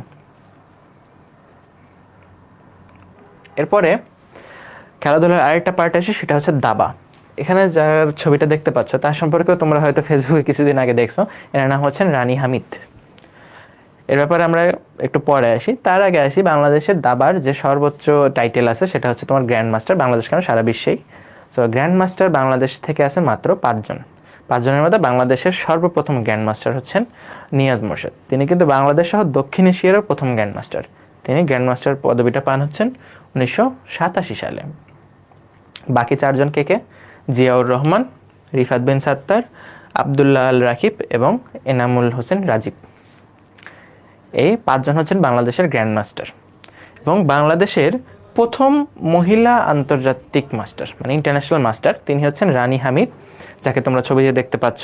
এরপরে খেলাধুলার আরেকটা পার্ট আসে, সেটা হচ্ছে দাবা। এখানে যার ছবিটা দেখতে পাচ্ছ তার সম্পর্কেও তোমরা হয়তো ফেসবুকে কিছুদিন আগে দেখছো, এনার নাম হচ্ছেন রানী হামিদ। এর ব্যাপারে আমরা একটু পরে আসি, তার আগে আসি বাংলাদেশের দাবার যে সর্বোচ্চ টাইটেল আছে সেটা হচ্ছে তোমার গ্র্যান্ড মাস্টার, বাংলাদেশ কেন সারা বিশ্বেই। সো গ্র্যান্ড মাস্টার বাংলাদেশ থেকে আছে মাত্র 5 জন। 5 জনের মধ্যে বাংলাদেশের সর্বপ্রথম গ্র্যান্ড মাস্টার হচ্ছেন নিয়াজ মোর্শেদ। তিনি কিন্তু বাংলাদেশ সহ দক্ষিণ এশিয়ারও প্রথম গ্র্যান্ড মাস্টার। তিনি গ্র্যান্ড মাস্টার পদবিটা পান হচ্ছেন 1987 সালে। বাকি 4জন কে? জিয়াউর রহমান, রিফাত বিন সাত্তার, আবদুল্লাহ আল রাকিব এবং এনামুল হোসেন রাজীব। এই 5জন হচ্ছেন বাংলাদেশের গ্র্যান্ড মাস্টার। এবং বাংলাদেশের প্রথম মহিলা আন্তর্জাতিক মাস্টার মানে ইন্টারন্যাশনাল মাস্টার তিনি হচ্ছেন রানী হামিদ, যাকে তোমরা ছবিতে দেখতে পাচ্ছ।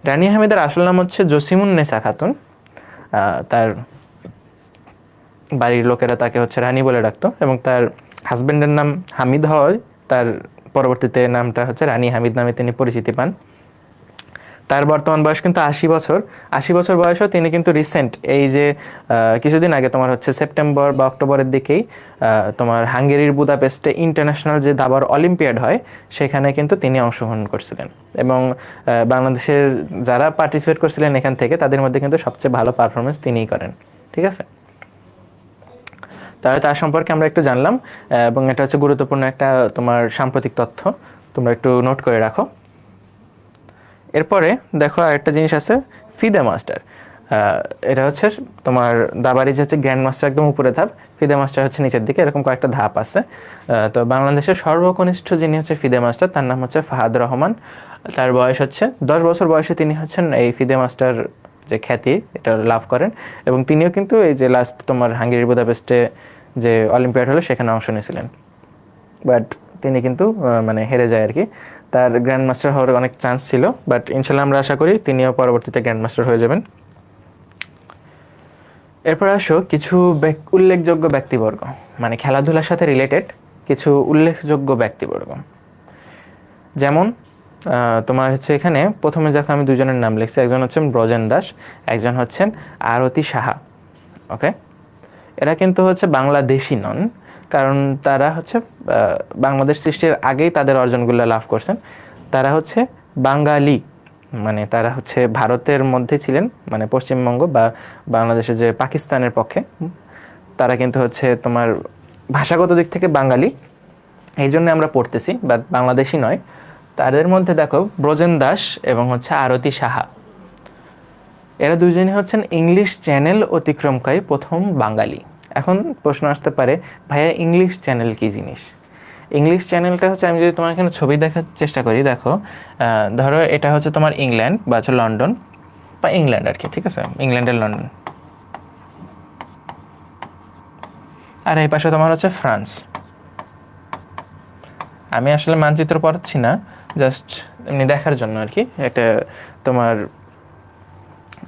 রানী হামিদের আসল নাম হচ্ছে জসিমুন্নেসা খাতুন। তার বাড়ির লোকেরা তাকে হচ্ছে রানী বলে ডাকতো, এবং তার হাজব্যান্ডের নাম হামিদ হওয়ায় তার পরবর্তীতে নামটা হচ্ছে রানী হামিদ নামে তিনি পরিচিতি পান। তার বর্তমান বয়স কিন্তু 80 বছর। 80 বছর বয়সেও তিনি কিন্তু রিসেন্ট এই যে কিছুদিন আগে তোমার হচ্ছে সেপ্টেম্বর বা অক্টোবরের দিকেই তোমার হাঙ্গেরির বুদাপেস্টে ইন্টারন্যাশনাল যে দাবার অলিম্পিয়াড হয় সেখানে কিন্তু তিনি অংশগ্রহণ করছিলেন, এবং বাংলাদেশের যারা পার্টিসিপেট করছিলেন এখান থেকে তাদের মধ্যে কিন্তু সবচেয়ে ভালো পারফরমেন্স তিনিই করেন। ঠিক আছে, তাহলে তার সম্পর্কে আমরা একটু জানলাম, এবং এটা হচ্ছে গুরুত্বপূর্ণ একটা তোমার সাম্প্রতিক তথ্য, তোমরা একটু নোট করে রাখো। এরপরে দেখো আরেকটা জিনিস আছে, ফিদে মাস্টার। এটা হচ্ছে তোমার দাবারি যে হচ্ছে গ্র্যান্ড মাস্টার একদম উপরে ধাপ, ফিদে মাস্টার হচ্ছে নিচের দিকে, এরকম কয়েকটা ধাপ আছে। তো বাংলাদেশের সর্বকনিষ্ঠ যিনি হচ্ছে ফিদে মাস্টার তার নাম হচ্ছে ফাহাদ রহমান। তার বয়স হচ্ছে 10 বছর বয়সে তিনি হচ্ছেন এই ফিদে মাস্টার যে খ্যাতি এটা লাভ করেন, এবং তিনিও কিন্তু এই যে লাস্ট তোমার হাঙ্গেরির বুদাপেস্টে যে অলিম্পিয়াড হলো সেখানে অংশ নিয়েছিলেন, বাট তিনি কিন্তু মানে হেরে যায় আর কি। তার গ্র্যান্ড মাস্টার হওয়ার অনেক চান্স ছিল, বাট ইনশাল্লাহ আমরা আশা করি তিনিও পরবর্তীতে গ্র্যান্ড মাস্টার হয়ে যাবেন। এরপর আসো কিছু উল্লেখযোগ্য ব্যক্তিবর্গ, মানে খেলাধুলার সাথে রিলেটেড কিছু উল্লেখযোগ্য ব্যক্তিবর্গ। যেমন তোমার হচ্ছে এখানে প্রথমে যখন আমি 2জনের নাম লিখছি, একজন হচ্ছেন ব্রজেন দাস, একজন হচ্ছেন আরতি সাহা। ওকে, এরা কিন্তু হচ্ছে বাংলাদেশি নন, কারণ তারা হচ্ছে বাংলাদেশ সৃষ্টির আগেই তাদের অর্জনগুলো লাভ করছেন। তারা হচ্ছে বাঙালি, মানে তারা হচ্ছে ভারতের মধ্যে ছিলেন, মানে পশ্চিমবঙ্গ বা বাংলাদেশের যে পাকিস্তানের পক্ষে। তারা কিন্তু হচ্ছে তোমার ভাষাগত দিক থেকে বাঙালি, এই জন্য আমরা পড়তেছি, বাট বাংলাদেশি নয়। তাদের মধ্যে দেখো ব্রজেন দাস এবং হচ্ছে আরতি সাহা, এরা 2জনই হচ্ছেন ইংলিশ চ্যানেল অতিক্রমকারী প্রথম বাঙালি। এখন প্রশ্ন আসতে পারে, ভাইয়া ইংলিশ চ্যানেল কী জিনিস? ইংলিশ চ্যানেলটা হচ্ছে, আমি যদি তোমার এখানে ছবি দেখার চেষ্টা করি, দেখো ধরো এটা হচ্ছে তোমার ইংল্যান্ড বা হচ্ছে লন্ডন বা ইংল্যান্ড আর কি, ঠিক আছে, ইংল্যান্ডের লন্ডন। আর এই পাশে তোমার হচ্ছে ফ্রান্স। আমি আসলে মানচিত্র পড়াচ্ছি না, জাস্ট এমনি দেখার জন্য আর কি, একটা তোমার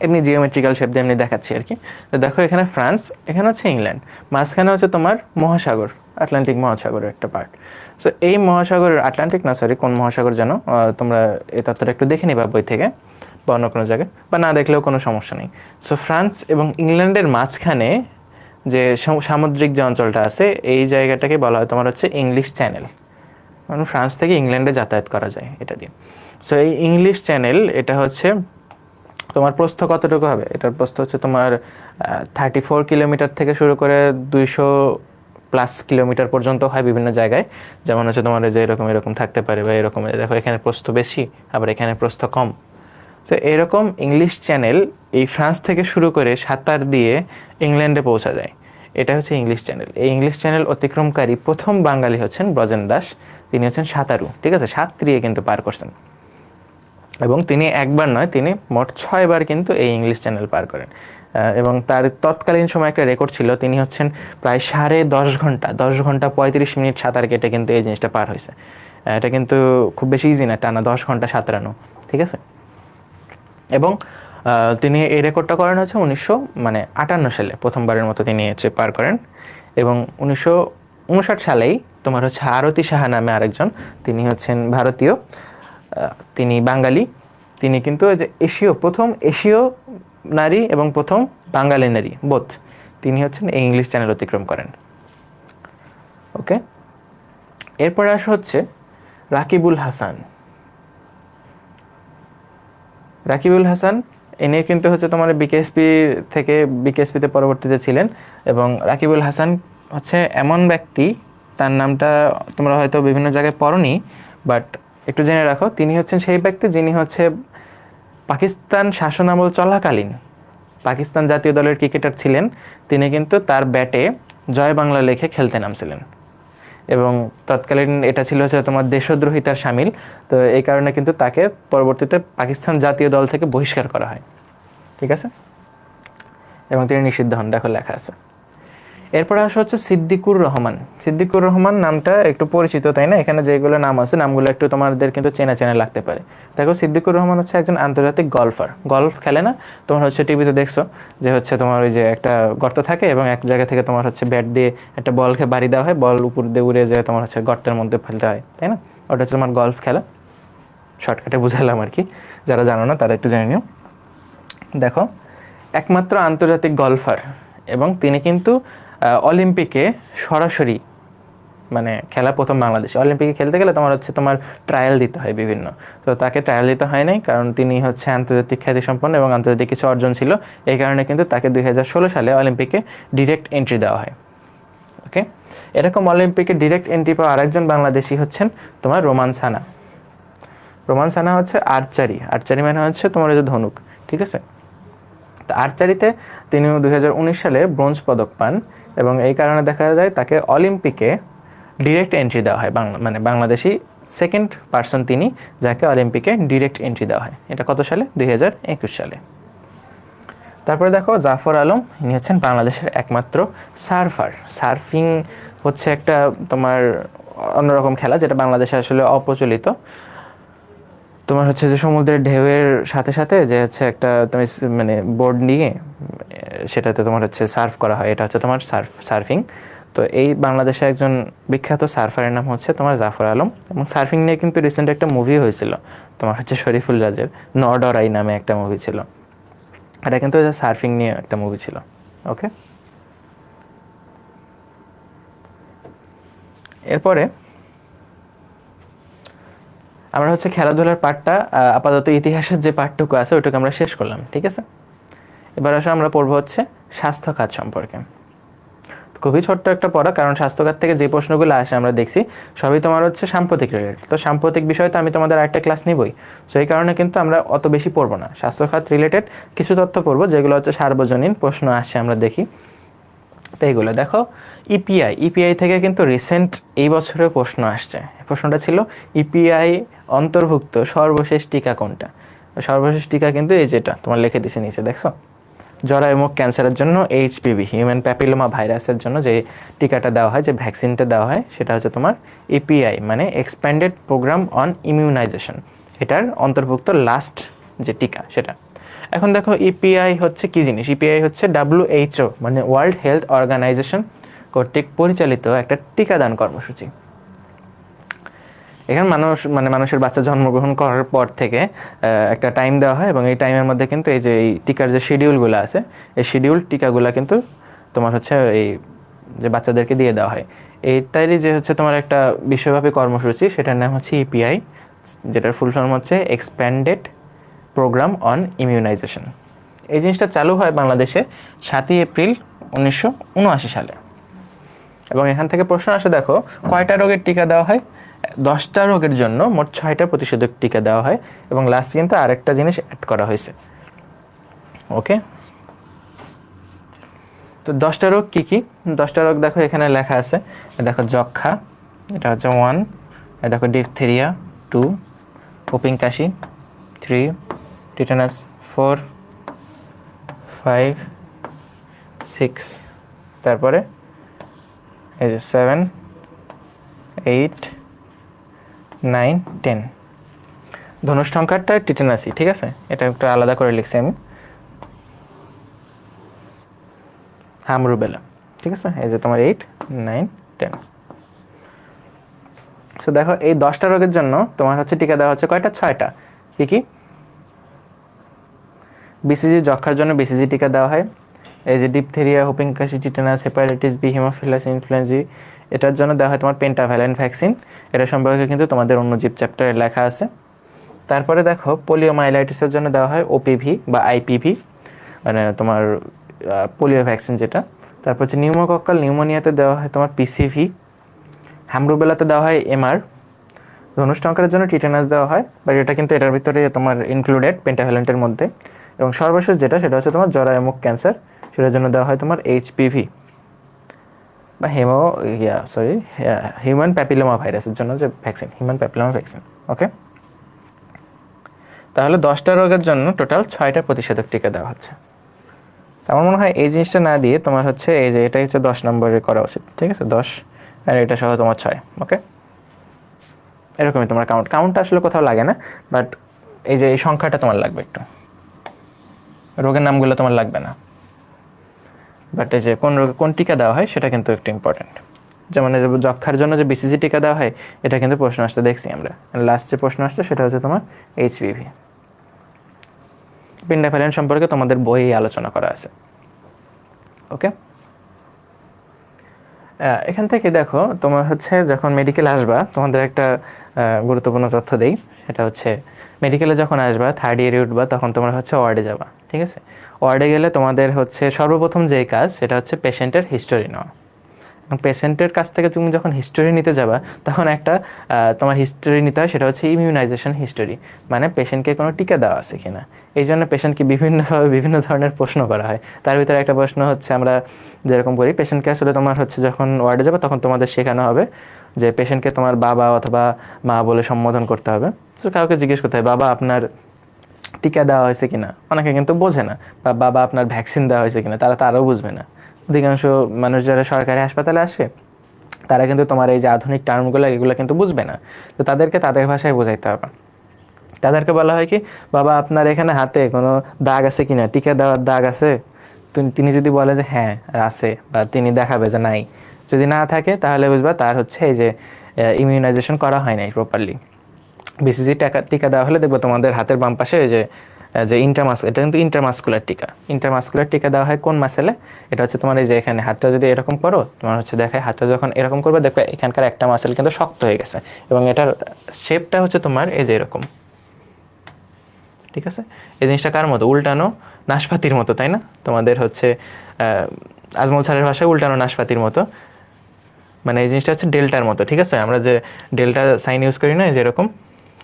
এমনি জিওমেট্রিক্যাল শেপ দিয়ে এমনি দেখাচ্ছি আর কি। তো দেখো এখানে ফ্রান্স, এখানে হচ্ছে ইংল্যান্ড, মাঝখানে হচ্ছে তোমার মহাসাগর, আটলান্টিক মহাসাগরের একটা পার্ট। সো এই মহাসাগরের, আটলান্টিক না সরি, কোন মহাসাগর যেন, তোমরা এই তথ্যটা একটু দেখে নিবা বই থেকে বা অন্য কোনো জায়গায়, বা না দেখলেও কোনো সমস্যা নেই। সো ফ্রান্স এবং ইংল্যান্ডের মাঝখানে যে সামুদ্রিক যে অঞ্চলটা আছে এই জায়গাটাকে বলা হয় তোমার হচ্ছে ইংলিশ চ্যানেল, মানে ফ্রান্স থেকে ইংল্যান্ডে যাতায়াত করা যায় এটা দিয়ে। সো এই ইংলিশ চ্যানেল এটা হচ্ছে তোমার প্রস্থ কতটুকু হবে, এটার প্রস্থ হচ্ছে তোমার 34 কিলোমিটার থেকে শুরু করে 200+ কিলোমিটার পর্যন্ত হয় বিভিন্ন জায়গায়। যেমন হচ্ছে তোমার যে এরকম এরকম থাকতে পারে, বা এরকম দেখো এখানে প্রস্থ বেশি, আবার এখানে প্রস্থ কম। তো এরকম ইংলিশ চ্যানেল এই ফ্রান্স থেকে শুরু করে সাঁতার দিয়ে ইংল্যান্ডে পৌঁছা যায়, এটা হচ্ছে ইংলিশ চ্যানেল। এই ইংলিশ চ্যানেল অতিক্রমকারী প্রথম বাঙালি হচ্ছেন ব্রজেন দাস। তিনি হচ্ছেন সাঁতারু, ঠিক আছে, সাঁতরিয়ে কিন্তু পার করছেন, এবং তিনি একবার নয়, তিনি মোট 6বার কিন্তু এই ইংলিশ চ্যানেল পার করেন। এবং তার তৎকালীন সময় একটা রেকর্ড ছিল, তিনি হচ্ছেন প্রায় 10.5 ঘন্টা 10 ঘন্টা 35 মিনিট সাঁতার কেটে কিন্তু এই জিনিসটা পার হয়েছে। এটা কিন্তু খুব বেশি ইজি না, টানা 10 ঘন্টা সাঁতরানো, ঠিক আছে। এবং তিনি এই রেকর্ডটা করেন হচ্ছে 1958 সালে, প্রথমবারের মতো তিনি হচ্ছে পার করেন। এবং 1959 সালেই তোমার হচ্ছে আরতি সাহা নামে আরেকজন, তিনি হচ্ছেন ভারতীয়, তিনি বাঙালি, তিনি কিন্তু প্রথম এশীয় নারী এবং প্রথম বাঙালি নারী বোথ, তিনি হচ্ছেন এই ইংলিশ চ্যানেল অতিক্রম করেন। ওকে, এরপরে আসা হচ্ছে রাকিবুল হাসান। রাকিবুল হাসান ইনি কিন্তু হচ্ছে তোমার বিকেএসপি থেকে বিকেএসপিতে পরবর্তীতে ছিলেন, এবং রাকিবুল হাসান হচ্ছে এমন ব্যক্তি, তার নামটা তোমরা হয়তো বিভিন্ন জায়গায় পড়নি, বাট একটু জেনে রাখো, তিনি হচ্ছেন সেই ব্যক্তি যিনি হচ্ছে পাকিস্তান শাসনামল চলাকালীন পাকিস্তান জাতীয় দলের ক্রিকেটার ছিলেন। তিনি কিন্তু তার ব্যাটে জয় বাংলা লেখে খেলতে নামছিলেন, এবং তৎকালীন এটা ছিল হচ্ছে তোমার দেশদ্রোহিতার শামিল। তো এই কারণে কিন্তু তাকে পরবর্তীতে পাকিস্তান জাতীয় দল থেকে বহিষ্কার করা হয়, ঠিক আছে, এবং তিনি নিষিদ্ধ হন, দেখো লেখা আছে। এরপরে আসা হচ্ছে সিদ্দিকুর রহমান। সিদ্দিকুর রহমান নামটা একটু পরিচিত, তাই না? এখানে যেগুলো নাম আছে, নামগুলো একটু তোমাদের কিন্তু চেনা চেনা লাগতে পারে। দেখো, সিদ্দিকুর রহমান হচ্ছে একজন আন্তর্জাতিক গলফার। গলফ খেলে না? তোমার হচ্ছে টিভিতে দেখছো যে হচ্ছে তোমার ওই যে একটা গর্ত থাকে, এবং এক জায়গা থেকে তোমার হচ্ছে ব্যাট দিয়ে একটা বলকে বাড়ি দেওয়া হয়, বল উপর দিয়ে উড়ে যায় তোমার হচ্ছে গর্তের মধ্যে ফেলতে হয়, তাই না? ওটা হচ্ছে তোমার গলফ খেলা। শর্টকাটে বুঝালাম আর কি, যারা জানো না তারা একটু জেনে নিও। দেখো, একমাত্র আন্তর্জাতিক গলফার, এবং তিনি কিন্তু অলিম্পিকে সরাসরি মানে খেলা প্রথম বাংলাদেশে। অলিম্পিকে খেলতে গেলে তোমার হচ্ছে তোমার ট্রায়াল দিতে হয় বিভিন্ন, তো তাকে ট্রায়াল দিতে হয় নাই, কারণ তিনি হচ্ছে আন্তর্জাতিক খ্যাতিসম্পন্ন এবং আন্তর্জাতিক কিছু অর্জন ছিল। এই কারণে কিন্তু তাকে 2016 সালে অলিম্পিকে ডিরেক্ট এন্ট্রি দেওয়া হয়। ওকে, এরকম অলিম্পিকে ডিরেক্ট এন্ট্রি পাওয়া আরেকজন বাংলাদেশি হচ্ছেন তোমার রোমান সানা। রোমান সানা হচ্ছে আর্চারি। আর্চারি মানে হচ্ছে তোমার যে ধনুক, ঠিক আছে? তো আর্চারিতে তিনিও 2019 সালে ব্রোঞ্জ পদক পান, এবং এই কারণে দেখা যায় তাকে অলিম্পিকে ডিরেক্ট এন্ট্রি দেওয়া হয়। মানে বাংলাদেশি সেকেন্ড পার্সন তিনি, যাকে অলিম্পিকে ডিরেক্ট এন্ট্রি দেওয়া হয়। এটা কত সালে? 2021 সালে। তারপরে দেখো, জাফর আলম, ইনি হচ্ছেন বাংলাদেশের একমাত্র সার্ফার। সার্ফিং হচ্ছে একটা তোমার অন্যরকম খেলা, যেটা বাংলাদেশে আসলে অপ্রচলিত। তোমার হচ্ছে যে সমুদ্রের ঢেউয়ের সাথে সাথে যে হচ্ছে একটা তুমি মানে বোর্ড নিয়ে সেটাতে তোমার হচ্ছে সার্ফ করা হয়, এটা হচ্ছে তোমার সার্ফিং। তো এই বাংলাদেশে একজন বিখ্যাত সার্ফারের নাম হচ্ছে তোমার জাফর আলম, এবং সার্ফিং নিয়ে কিন্তু রিসেন্ট একটা মুভি হয়েছিল, তোমার হচ্ছে শরীফুল রাজের নডরাই নামে একটা মুভি ছিল। এটা কিন্তু সার্ফিং নিয়ে একটা মুভি ছিল। ওকে, এরপরে আমরা হচ্ছে খেলাধুলার পার্টটা আপাতত ইতিহাসের যে পার্টটুকু আছে ওইটুকু আমরা শেষ করলাম, ঠিক আছে? এবার আসলে আমরা পড়বো হচ্ছে স্বাস্থ্য খাত সম্পর্কে। খুবই ছোট্ট একটা পড়া, কারণ স্বাস্থ্যখাত থেকে যে প্রশ্নগুলো আসে আমরা দেখছি সবই তোমার হচ্ছে সাম্প্রতিক রিলেটেড। তো সাম্প্রতিক বিষয় তো আমি তোমাদের আরেকটা ক্লাস নিবই, সো এই কারণে কিন্তু আমরা অত বেশি পড়বো না। স্বাস্থ্যখাত রিলেটেড কিছু তথ্য পড়বো যেগুলো হচ্ছে সার্বজনীন প্রশ্ন আসে, আমরা দেখি। তো এইগুলো দেখো, ইপিআই থেকে কিন্তু রিসেন্ট এই বছরের প্রশ্ন আসছে। প্রশ্নটা ছিল ইপিআই অন্তর্ভুক্ত সর্বশেষ টিকা কোনটা? সর্বশেষ টিকা কিন্তু এই যেটা তোমার লিখে দিছে নিচে, দেখছো? জরায়ুমুখ ক্যান্সারের জন্য এইচপিভি, হিউম্যান প্যাপিলোমা ভাইরাসের জন্য যে টিকাটা দেওয়া হয়, যে ভ্যাকসিনটা দেওয়া হয়, সেটা হচ্ছে তোমার ইপিআই মানে এক্সপ্যান্ডেড প্রোগ্রাম অন ইমিউনাইজেশন। এটার অন্তর্ভুক্ত লাস্ট যে টিকা সেটা। এখন দেখো, ইপিআই হচ্ছে কি জিনিস? ইপিআই হচ্ছে WHO মানে ওয়ার্ল্ড হেলথ অর্গানাইজেশন কর্তৃক পরিচালিত একটা টিকাদান কর্মসূচি। এখানে মানুষের বাচ্চা জন্মগ্রহণ করার পর থেকে একটা টাইম দেওয়া হয়, এবং এই টাইমের মধ্যে কিন্তু এই যে এই টিকার যে শিডিউলগুলো আছে, এই শিডিউল টিকাগুলো কিন্তু তোমার হচ্ছে এই যে বাচ্চাদেরকে দিয়ে দেওয়া হয়। এইটারই যে হচ্ছে তোমার একটা বিশ্বব্যাপী কর্মসূচি, সেটার নাম হচ্ছে ইপিআই, যেটার ফুল ফর্ম হচ্ছে এক্সপ্যান্ডেড প্রোগ্রাম অন ইমিউনাইজেশন। এই জিনিসটা চালু হয় বাংলাদেশে 7ই এপ্রিল 1979 সালে, এবং এখান থেকে প্রশ্ন আসে, দেখো কয়টা রোগের টিকা দেওয়া হয়? 10টা রোগের জন্য মোট 6টা প্রতিষেধক টিকা দেওয়া হয়, এবং লাস্ট কিন্তু আরেকটা জিনিস অ্যাড করা হয়েছে। ওকে, তো 10টা রোগ কি কি? 10টা রোগ দেখো এখানে লেখা আছে। দেখো, যক্ষা, এটা হচ্ছে 1, দেখো ডিপথেরিয়া 2, হুপিং কাশি 3, টিটানাস 4, 5, 6, তারপরে এই যে 7, 8, 9, 10। ধনুষ্টঙ্কারটা টিটেনাসি, ঠিক আছে? এটা একটু আলাদা করে লিখছি আমি, হামরুবেলা, ঠিক আছে? এই যে তোমার 8, 9, 10। সো দেখো, এই 10টা রোগের জন্য তোমার হচ্ছে টিকা দেওয়া হচ্ছে কয়টা? 6টা। কি কি? বিসিজি, যক্ষার জন্য বিসিজি টিকা দেওয়া হয়। এই যে ডিপথেরিয়া, হুপিং কাশি, টিটানাস, হেপাটাইটিস বি, হিমোফিলাস ইনফ্লুয়েঞ্জি, এটার জন্য দেওয়া হয় তোমার পেন্টাভ্যালেন্ট ভ্যাকসিন। এটা সম্পর্কে কিন্তু তোমাদের অণুজীব চ্যাপ্টারে লেখা আছে। তারপরে দেখো পোলিওমাইলাইটিসের জন্য দেওয়া হয় ওপিভি বা আইপিভি, মানে তোমার পোলিও ভ্যাকসিন যেটা। তারপর হচ্ছে নিউমোকক্কাল নিউমোনিয়াতে দেওয়া হয় তোমার পিসিভি। হ্যামরুবেলাতে দেওয়া হয় এমআর। ধনুষ্টঙ্কারের জন্য টিটেনাস দেওয়া হয়, বাট এটা কিন্তু এটার ভিতরে তোমার ইনক্লুডেড পেন্টাভ্যালেন্টের মধ্যে। এবং সর্বশেষ যেটা সেটা হচ্ছে তোমার জরায়ুমুখ ক্যান্সার, সেটার জন্য দেওয়া হয় তোমার এইচপিভি বা হিউম্যান প্যাপিলোমা ভাইরাসের জন্য যে ভ্যাকসিন, হিউম্যান প্যাপিলোমা ভ্যাকসিন। ওকে, তাহলে 10টা রোগের জন্য টোটাল 6টা প্রতিষেধক টিকা দেওয়া হচ্ছে। আমার মনে হয় এই জিনিসটা না দিয়ে তোমার হচ্ছে এই যে এটাই হচ্ছে 10 নম্বরে করা উচিত, ঠিক আছে? 10 আর এটা সহ তোমার 6। ওকে, এরকমই তোমার কাউন্টটা আসলে কোথাও লাগে না, বাট এই যে এই সংখ্যাটা তোমার লাগবে একটু, রোগের নামগুলো তোমার লাগবে না, বাট এই যে কোন রোগে কোন টিকা দেওয়া হয় সেটা কিন্তু একটু ইম্পর্টেন্ট। যেমন এই যে যক্ষার জন্য যে বিসিজি টিকা দেওয়া হয়, এটা কিন্তু প্রশ্ন আসতে দেখছি আমরা। লাস্ট যে প্রশ্ন আসছে সেটা হচ্ছে তোমার এইচপিভি। পেন্টাভ্যালেন্ট সম্পর্কে তোমাদের বইয়ে আলোচনা করা আছে। ওকে, এখান থেকে দেখো তোমার হচ্ছে যখন মেডিকেল আসবা তোমাদের একটা গুরুত্বপূর্ণ তথ্য দেই। সেটা হচ্ছে মেডিকেলে যখন আসবা, থার্ড ইয়ারে উঠবা, তখন তোমরা হচ্ছে ওয়ার্ডে যাবা, ঠিক আছে? ওয়ার্ডে গেলে তোমাদের হচ্ছে সর্বপ্রথম যেই কাজ সেটা হচ্ছে পেশেন্টের হিস্টোরি নেওয়া। পেশেন্টের কাছ থেকে তুমি যখন হিস্টোরি নিতে যাবা, তখন একটা তোমার হিস্টোরি নিতে হয়, সেটা হচ্ছে ইমিউনাইজেশন হিস্টোরি, মানে পেশেন্টকে কোনো টিকা দেওয়া আছে কিনা। এই জন্য পেশেন্টকে বিভিন্নভাবে বিভিন্ন ধরনের প্রশ্ন করা হয়। তার ভিতরে একটা প্রশ্ন হচ্ছে আমরা যেরকম করি, পেশেন্টকে আসলে তোমার হচ্ছে যখন ওয়ার্ডে যাবে তখন তোমাদের শেখানো হবে যে পেশেন্টকে তোমার বাবা অথবা মা বলে সম্বোধন করতে হবে। তো কাউকে জিজ্ঞেস করতে হয়, বাবা আপনার টিকা দেওয়া হয়েছে কিনা? অনেকে কিন্তু বোঝে না। বা বাবা আপনার ভ্যাকসিন দেওয়া হয়েছে কিনা, তারা তারও বুঝবে না। অধিকাংশ মানুষ যারা সরকারি হাসপাতালে আসে, তারা কিন্তু তোমার এই যে আধুনিক টার্মগুলো এগুলো কিন্তু বুঝবে না। তো তাদেরকে তাদের ভাষায় বোঝাইতে হবে। তাদেরকে বলা হয় কি, বাবা আপনার এখানে হাতে কোনো দাগ আছে কিনা, টিকা দেওয়ার দাগ আছে? তিনি যদি বলে যে হ্যাঁ আছে, বা তিনি দেখাবে যে নাই, যদি না থাকে তাহলে বুঝবা তার হচ্ছে এই যে ইমিউনাইজেশন করা হয় নাই প্রপারলি। বিসিজি টিকা দেওয়া হলে দেখবো তোমাদের হাতের বাম পাশে যে যে এটা কিন্তু ইন্টারমাস্কুলার টিকা। ইন্টারমাস্কুলার টিকা দেওয়া হয় কোন মাসেলে? এটা হচ্ছে তোমার এই যে এখানে হাতটা যদি এরকম করো, তোমার হচ্ছে দেখায় হাতটা যখন এরকম করবে, দেখবে এখানকার একটা মাসেল কিন্তু শক্ত হয়ে গেছে, এবং এটার শেপটা হচ্ছে তোমার এই যে এরকম, ঠিক আছে? এই জিনিসটা কার মতো? উল্টানো নাশপাতির মতো, তাই না? তোমাদের হচ্ছে আজমল স্যারের ভাষায় উল্টানো নাশপাতির মতো, মানে এই জিনিসটা হচ্ছে ডেল্টার মতো, ঠিক আছে? আমরা যে ডেল্টা সাইন ইউজ করি না, যেরকম,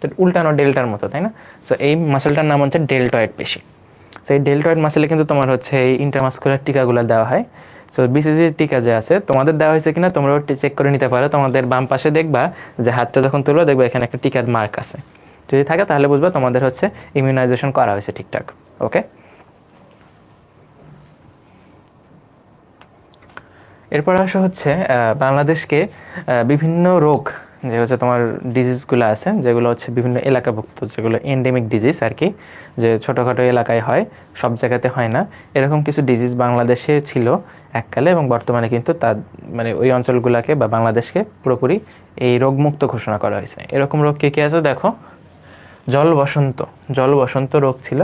তো উল্টানো ডেল্টার মতো, তাই না? সো এই মাসেলটার নাম হচ্ছে ডেল্টয়েড পেশি। সো এই ডেল্টয়েড মাসেলে কিন্তু তোমার হচ্ছে এই ইন্টারমাস্কুলার টিকাগুলো দেওয়া হয়। সো বিসিজি টিকা যে আছে তোমাদের দেওয়া হয়েছে কিনা তোমরাও চেক করে নিতে পারো। তোমাদের বাম পাশে দেখবা যে হাতটা যখন তুলবে, দেখবে এখানে একটা টিকার মার্ক আছে। যদি থাকে তাহলে বুঝবা তোমাদের হচ্ছে ইমিউনাইজেশন করা হয়েছে ঠিকঠাক। ওকে, এরপর আসা হচ্ছে বাংলাদেশকে বিভিন্ন রোগ, যে হচ্ছে তোমার ডিজিজগুলো আছে, যেগুলো হচ্ছে বিভিন্ন এলাকাভুক্ত, যেগুলো এন্ডেমিক ডিজিজ আর কি, যে ছোটোখাটো এলাকায় হয়, সব জায়গাতে হয় না, এরকম কিছু ডিজিজ বাংলাদেশে ছিল এককালে, এবং বর্তমানে কিন্তু তার মানে ওই অঞ্চলগুলোকে বা বাংলাদেশকে পুরোপুরি এই রোগমুক্ত ঘোষণা করা হয়েছে। এরকম রোগ কী কী আছে দেখো। জল বসন্ত রোগ ছিল।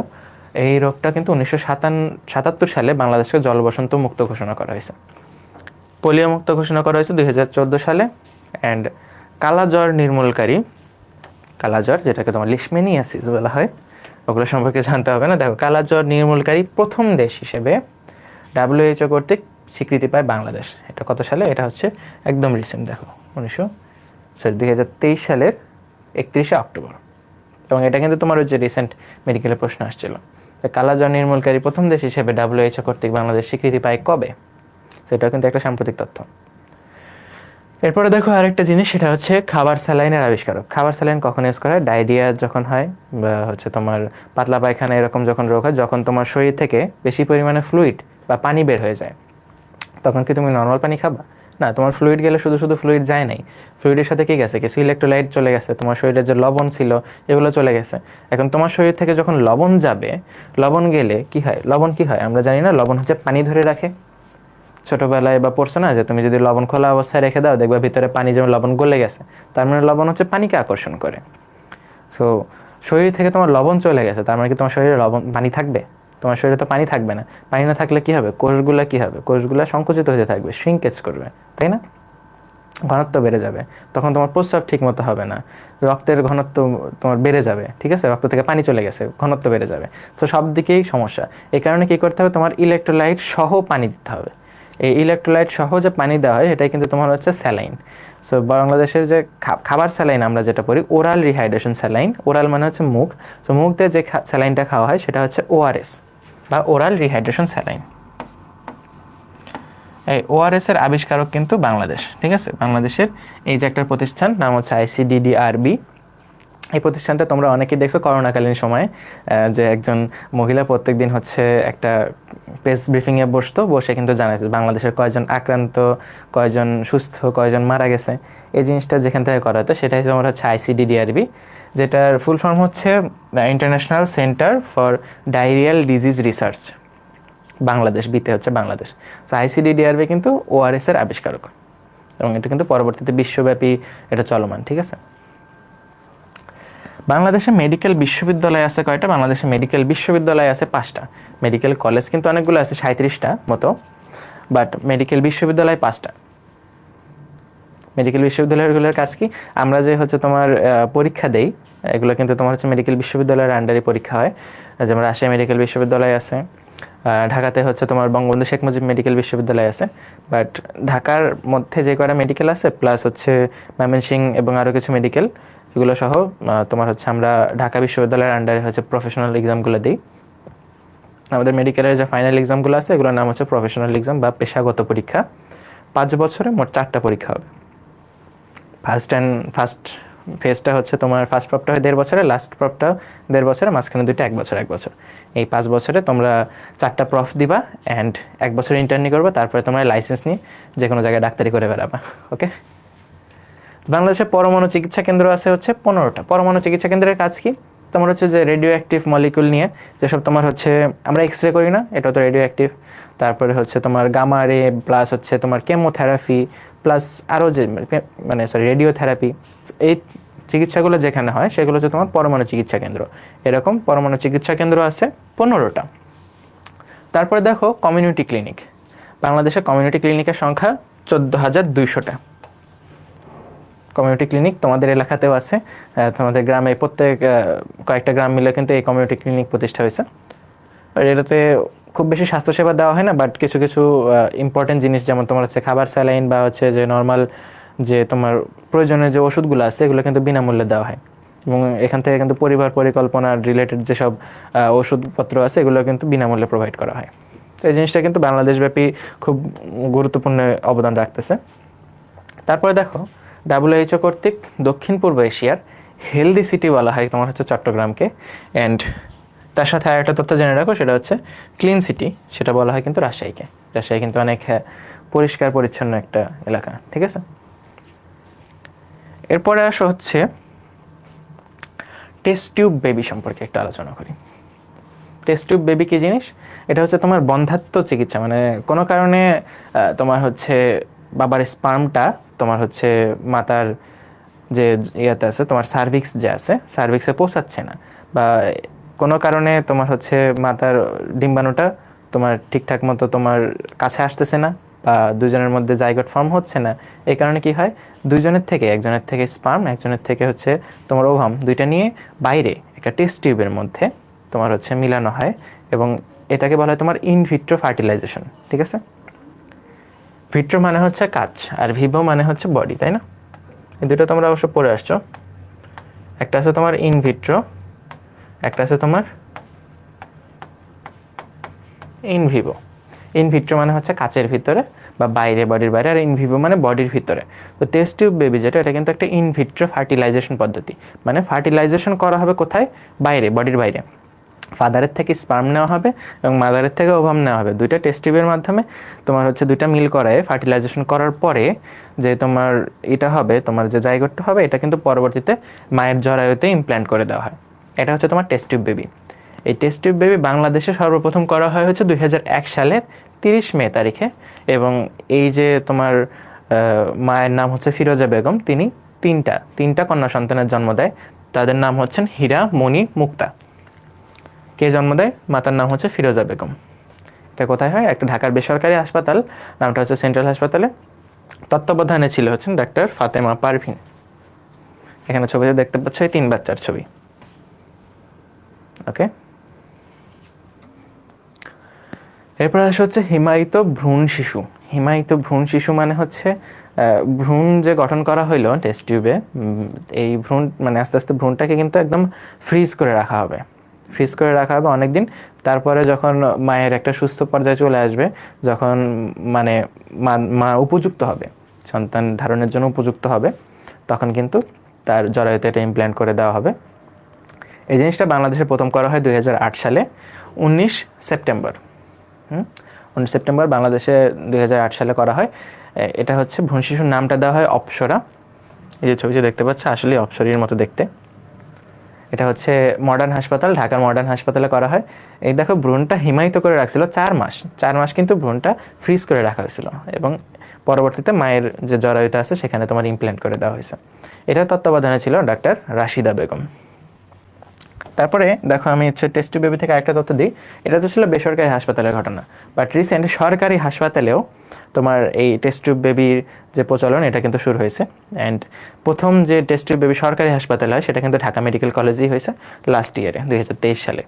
এই রোগটা কিন্তু 1977 সালে বাংলাদেশকে জল বসন্ত মুক্ত ঘোষণা করা হয়েছে। পোলিও মুক্ত ঘোষণা করা হয়েছে 2014 সালে। অ্যান্ড কালাজ্বর নির্মূলকারী, কালাজ্বর যেটাকে তোমার লিশমেনিয়াসিস বলা হয়, ওগুলো সম্পর্কে জানতে হবে না। দেখো, কালাজ্বর নির্মূলকারী প্রথম দেশ হিসেবে WHO কর্তৃক স্বীকৃতি পায় বাংলাদেশ। এটা কত সালে? এটা হচ্ছে একদম রিসেন্ট, দেখো 2023 সালের 31শে অক্টোবর। এবং এটা কিন্তু তোমার ওই যে রিসেন্ট মেডিকেলের প্রশ্ন আসছিল, কালাজ্বর নির্মূলকারী প্রথম দেশ হিসেবে WHO কর্তৃক বাংলাদেশ স্বীকৃতি পায় কবে? সেটাও কিন্তু একটা সাম্প্রতিক তথ্য। এরপরে দেখো আরেকটা জিনিস, সেটা হচ্ছে খাবার স্যালাইনের আবিষ্কারক। খাবার স্যালাইন কখন ইউজ করা হয়? ডায়রিয়া যখন হয়, বা হচ্ছে তোমার পাতলা পায়খানা এরকম যখন রোগ হয়, যখন তোমার শরীর থেকে বেশি পরিমাণে ফ্লুইড বা পানি বের হয়ে যায়, তখন কি তুমি নর্মাল পানি খাবা? না, তোমার ফ্লুইড গেলে শুধু শুধু ফ্লুইড যায় নাই, ফ্লুইডের সাথে কি গেছে? কিছু ইলেকট্রোলাইট চলে গেছে, তোমার শরীরের যে লবণ ছিল এগুলো চলে গেছে। এখন তোমার শরীর থেকে যখন লবণ যাবে, লবণ গেলে কি হয়? লবণ কি হয় আমরা জানি না। লবণ হচ্ছে পানি ধরে রাখে। ছোটোবেলায় বা পড়ছো না যে তুমি যদি লবণ খোলা অবস্থায় রেখে দাও, দেখবা ভিতরে পানি, যেমন লবণ গলে গেছে, তার মানে লবণ হচ্ছে পানিকে আকর্ষণ করে। সো শরীর থেকে তোমার লবণ চলে গেছে, তার মানে কি তোমার শরীরে পানি থাকবে? তোমার শরীরে তো পানি থাকবে না। পানি না থাকলে কি হবে? কোষগুলা কি হবে? কোষগুলা সংকুচিত হতে থাকবে, শ্রিঙ্কেজ করবে, তাই না? ঘনত্ব বেড়ে যাবে, তখন তোমার প্রস্রাব ঠিক মতো হবে না, রক্তের ঘনত্ব তোমার বেড়ে যাবে, ঠিক আছে, রক্ত থেকে পানি চলে গেছে, ঘনত্ব বেড়ে যাবে। তো সব দিকেই সমস্যা। এই কারণে কী করতে হবে, তোমার ইলেকট্রোলাইট সহ পানি দিতে হবে। এই ইলেকট্রোলাইট সহ যে পানি দেওয়া হয় এটাই কিন্তু তোমার হচ্ছে স্যালাইন। সো বাংলাদেশের যে খাবার স্যালাইন আমরা যেটা পড়ি, ওরাল রিহাইড্রেশন স্যালাইন, ওরাল মানে হচ্ছে মুখ, তো মুখ দিয়ে যে স্যালাইনটা খাওয়া হয় সেটা হচ্ছে ওআরএস বা ওরাল রিহাইড্রেশন স্যালাইন। এই ওআরএস এর আবিষ্কারক কিন্তু বাংলাদেশ, ঠিক আছে। বাংলাদেশের এই যে একটা প্রতিষ্ঠান নাম হচ্ছে আইসিডিডিআরবি, এই প্রতিষ্ঠানটা তোমরা অনেকেই দেখছো করোনাকালীন সময়ে যে একজন মহিলা প্রত্যেক দিন হচ্ছে একটা প্রেস ব্রিফিংয়ে বসে কিন্তু জানাইছে বাংলাদেশের কয়জন আক্রান্ত, কয়জন সুস্থ, কয়জন মারা গেছে। এই জিনিসটা যেখান থেকে করা হতো সেটাই তোমার হচ্ছে আইসিডিডিআরবি, যেটার ফুল ফর্ম হচ্ছে international centre for diarrhoeal disease research Bangladesh, বিতে হচ্ছে বাংলাদেশ। তো আইসিডিডিআরবি কিন্তু ওআরএস এর আবিষ্কারক, এবং এটা কিন্তু পরবর্তীতে বিশ্বব্যাপী এটা চলমান, ঠিক আছে। বাংলাদেশে মেডিকেল বিশ্ববিদ্যালয় আছে কয়টা? বাংলাদেশে মেডিকেল বিশ্ববিদ্যালয় আছে 5টা। মেডিকেল কলেজ কিন্তু অনেকগুলো আছে, 37টা মতো, বাট মেডিকেল বিশ্ববিদ্যালয় 5টা। মেডিকেল বিশ্ববিদ্যালয়গুলোর কাজ কি? আমরা যে হচ্ছে তোমার পরীক্ষা দেই, এগুলো কিন্তু তোমার হচ্ছে মেডিকেল বিশ্ববিদ্যালয়ের আন্ডারে পরীক্ষা হয়। যেমন রাজশাহী মেডিকেল বিশ্ববিদ্যালয় আছে, ঢাকাতে হচ্ছে তোমার বঙ্গবন্ধু শেখ মুজিব মেডিকেল বিশ্ববিদ্যালয় আছে। বাট ঢাকার মধ্যে যে কয়টা মেডিকেল আছে প্লাস হচ্ছে ময়মনসিংহ এবং আরও কিছু মেডিকেল, এগুলো সহ তোমার হচ্ছে আমরা ঢাকা বিশ্ববিদ্যালয়ের আন্ডারে হচ্ছে প্রফেশনাল এক্সামগুলো দিই। আমাদের মেডিকেলের যে ফাইনাল এক্সামগুলো আছে এগুলোর নাম হচ্ছে প্রফেশনাল এক্সাম বা পেশাগত পরীক্ষা। 5 বছরে মোট 4টা পরীক্ষা হবে। ফার্স্ট ফেজটা হচ্ছে তোমার ফার্স্ট প্রপটা হয় 1.5 বছরে, লাস্ট প্রপটা 1.5 বছরে, মাঝখানে 2টা 1 বছর। এই 5 বছরে তোমরা 4টা প্রফ দিবা অ্যান্ড 1 বছর ইন্টার্নি করবা, তারপরে তোমরা লাইসেন্স নিয়ে যে কোনো জায়গায় ডাক্তারি করে বেড়াবা। ওকে। বাংলাদেশে পরমাণু চিকিৎসা কেন্দ্র আছে হচ্ছে 15টা। পরমাণু চিকিৎসা কেন্দ্রের কাজ কি? তোমার হচ্ছে যে রেডিও অ্যাক্টিভ মলিকুল নিয়ে যেসব তোমার হচ্ছে আমরা এক্সরে করি না, এটা তো রেডিও অ্যাক্টিভ, তারপরে হচ্ছে তোমার গামা রে, প্লাস হচ্ছে তোমার কেমোথেরাপি, প্লাস আরও যে রেডিওথেরাপি, এই চিকিৎসাগুলো যেখানে হয় সেগুলো হচ্ছে তোমার পরমাণু চিকিৎসা কেন্দ্র। এরকম পরমাণু চিকিৎসা কেন্দ্র আছে 15টা। তারপরে দেখো কমিউনিটি ক্লিনিক। বাংলাদেশে কমিউনিটি ক্লিনিকের সংখ্যা 14,200টা। কমিউনিটি ক্লিনিক তোমাদের এলাকাতেও আছে, তোমাদের গ্রামে প্রত্যেক কয়েকটা গ্রাম মিলে কিন্তু এই কমিউনিটি ক্লিনিক প্রতিষ্ঠা হয়েছে। আর এটাতে খুব বেশি স্বাস্থ্যসেবা দেওয়া হয় না, বাট কিছু কিছু ইম্পর্টেন্ট জিনিস যেমন তোমার হচ্ছে খাবার স্যালাইন বা হচ্ছে যে নর্মাল যে তোমার প্রয়োজনীয় যে ওষুধগুলো আছে এগুলো কিন্তু বিনামূল্যে দেওয়া হয়। এবং এখান থেকে কিন্তু পরিবার পরিকল্পনার রিলেটেড যেসব ওষুধপত্র আছে এগুলো কিন্তু বিনামূল্যে প্রোভাইড করা হয়। তো এই জিনিসটা কিন্তু বাংলাদেশব্যাপী খুব গুরুত্বপূর্ণ অবদান রাখতেছে। তারপরে দেখো WHO কর্তৃক দক্ষিণ পূর্ব এশিয়ার হেলদি সিটি বলা হয় তোমার হচ্ছে চট্টগ্রামকে, অ্যান্ড তার সাথে আর একটা তথ্য জেনে রাখো, সেটা হচ্ছে ক্লিন সিটি, সেটা বলা হয় কিন্তু রাজশাহীকে। রাজশাহী কিন্তু অনেক পরিষ্কার পরিচ্ছন্ন একটা এলাকা, ঠিক আছে। এরপরে আসো হচ্ছে টেস্ট টিউব বেবি সম্পর্কে একটা আলোচনা করি। টেস্ট টিউব বেবি কী জিনিস? এটা হচ্ছে তোমার বন্ধ্যাত্ব চিকিৎসা, মানে কোনো কারণে তোমার হচ্ছে বাবার স্পার্মটা তোমার হচ্ছে মাতার যে ইয়েতে আছে, তোমার সার্ভিক্স যে আছে, সার্ভিক্সে পৌঁছাচ্ছে না, বা কোনো কারণে তোমার হচ্ছে মাতার ডিম্বাণুটা তোমার ঠিকঠাক মতো তোমার কাছে আসতেছে না, বা দুজনের মধ্যে জাইগোট ফর্ম হচ্ছে না। এই কারণে কি হয়, দুইজনের থেকে, একজনের থেকে স্পার্ম, একজনের থেকে হচ্ছে তোমার ওভাম, দুইটা নিয়ে বাইরে একটা টেস্ট টিউবের মধ্যে তোমার হচ্ছে মিলানো হয়, এবং এটাকে বলা হয় তোমার ইনভিট্রো ফার্টিলাইজেশন, ঠিক আছে। ভিট্রো মানে হচ্ছে কাচ, আর ভিভো মানে হচ্ছে বডি, তাই না? এই দুটো তোমরা অবশ্য পড়ে আসছো। একটা আছে তোমার ইনভিট্রো, একটা আছে তোমার ইনভিভো। ইনভিট্রো মানে হচ্ছে কাচের ভিতরে বা বাইরে, বডির বাইরে, আর ইনভিভো মানে বডির ভিতরে। তো টেস্ট টিউব বেবি যেটা, এটা কিন্তু একটা ইনভিট্রো ফার্টিলাইজেশন পদ্ধতি, মানে ফার্টিলাইজেশন করা হবে কোথায়? বাইরে, বডির বাইরে। ফাদারের থেকে স্পার্ম নেওয়া হবে এবং মাদারের থেকে ওভাম নেওয়া হবে, দুইটা টেস্ট টিউবের মাধ্যমে তোমার হচ্ছে দুইটা মিল করায় ফার্টিলাইজেশন করার পরে যে তোমার এটা হবে, তোমার যে জাইগোটটা হবে, এটা কিন্তু পরবর্তীতে মায়ের জরায়ুতে ইমপ্ল্যান্ট করে দেওয়া হয়। এটা হচ্ছে তোমার টেস্ট টিউব বেবি। এই টেস্ট টিউব বেবি বাংলাদেশে সর্বপ্রথম করা হয় হচ্ছে 2001 সালের 30 মে তারিখে, এবং এই যে তোমার মায়ের নাম হচ্ছে ফিরোজা বেগম, তিনি তিনটা কন্যা সন্তানের জন্ম দেয়। তাদের নাম হচ্ছেন হীরা, মণি, মুক্তা। কে জন্ম দেয়? মাতার নাম হচ্ছে ফিরোজা বেগম। এটা কোথায় হয়? একটা ঢাকার বেসরকারি হাসপাতাল, নামটা হচ্ছে সেন্ট্রাল হাসপাতালে। তত্ত্বাবধানে ছিল হচ্ছেন ডাক্তার ফাতেমা পারভিন। এখানে ছবিতে দেখতে পাচ্ছ এই 3 বাচ্চার ছবি। ওকে, এরপর আসে হচ্ছে হিমায়িত ভ্রূণ শিশু। হিমায়িত ভ্রূণ শিশু মানে হচ্ছে ভ্রূণ যে গঠন করা হইলো টেস্ট টিউবে, এই ভ্রূণ মানে আস্তে আস্তে ভ্রূণটাকে কিন্তু একদম ফ্রিজ করে রাখা হবে, ফ্রিজ করে রাখা হবে অনেকদিন। তারপরে যখন মায়ের একটা সুস্থ পর্যায়ে চলে আসবে, যখন মানে মা উপযুক্ত হবে, সন্তান ধারণের জন্য উপযুক্ত হবে, তখন কিন্তু তার জরায়ুতে এটা ইমপ্ল্যান্ট করে দেওয়া হবে। এই জিনিসটা বাংলাদেশে প্রথম করা হয় 2008 সালে 19 সেপ্টেম্বর। 19 সেপ্টেম্বর বাংলাদেশে 2008 সালে করা হয়। এটা হচ্ছে ভ্রূণ শিশুর নামটা দেওয়া হয় অপ্সরা। এই যে ছবিতে দেখতে পাচ্ছ আসলে অপ্সরীর মতো দেখতে। এটা হচ্ছে মডার্ন হাসপাতাল, ঢাকার মডার্ন হাসপাতালে করা হয়। এই দেখো ভ্রূণটা হিমায়িত করে রাখছিল 4 মাস কিন্তু ভ্রূণটা ফ্রিজ করে রাখা হয়েছিল এবং পরবর্তীতে মায়ের যে জরায়ুটা আছে সেখানে তোমার ইমপ্ল্যান্ট করে দেওয়া হয়েছে। এটা তত্ত্বাবধানে ছিল ডাক্তার রাশিদা বেগম। তারপরে দেখো আমি হচ্ছে টেস্ট টিউব বেবি থেকে আরেকটা তথ্য দিই। এটা তো ছিল বেসরকারি হাসপাতালের ঘটনা, বাট রিসেন্ট সরকারি হাসপাতালেও তোমার এই টেস্ট টিউব বেবির যে প্রচলন এটা কিন্তু শুরু হয়েছে। অ্যান্ড প্রথম যে টেস্ট টিউব বেবি সরকারি হাসপাতালে হয় সেটা কিন্তু ঢাকা মেডিকেল কলেজেই হয়েছে লাস্ট ইয়ারে 2023 সালে।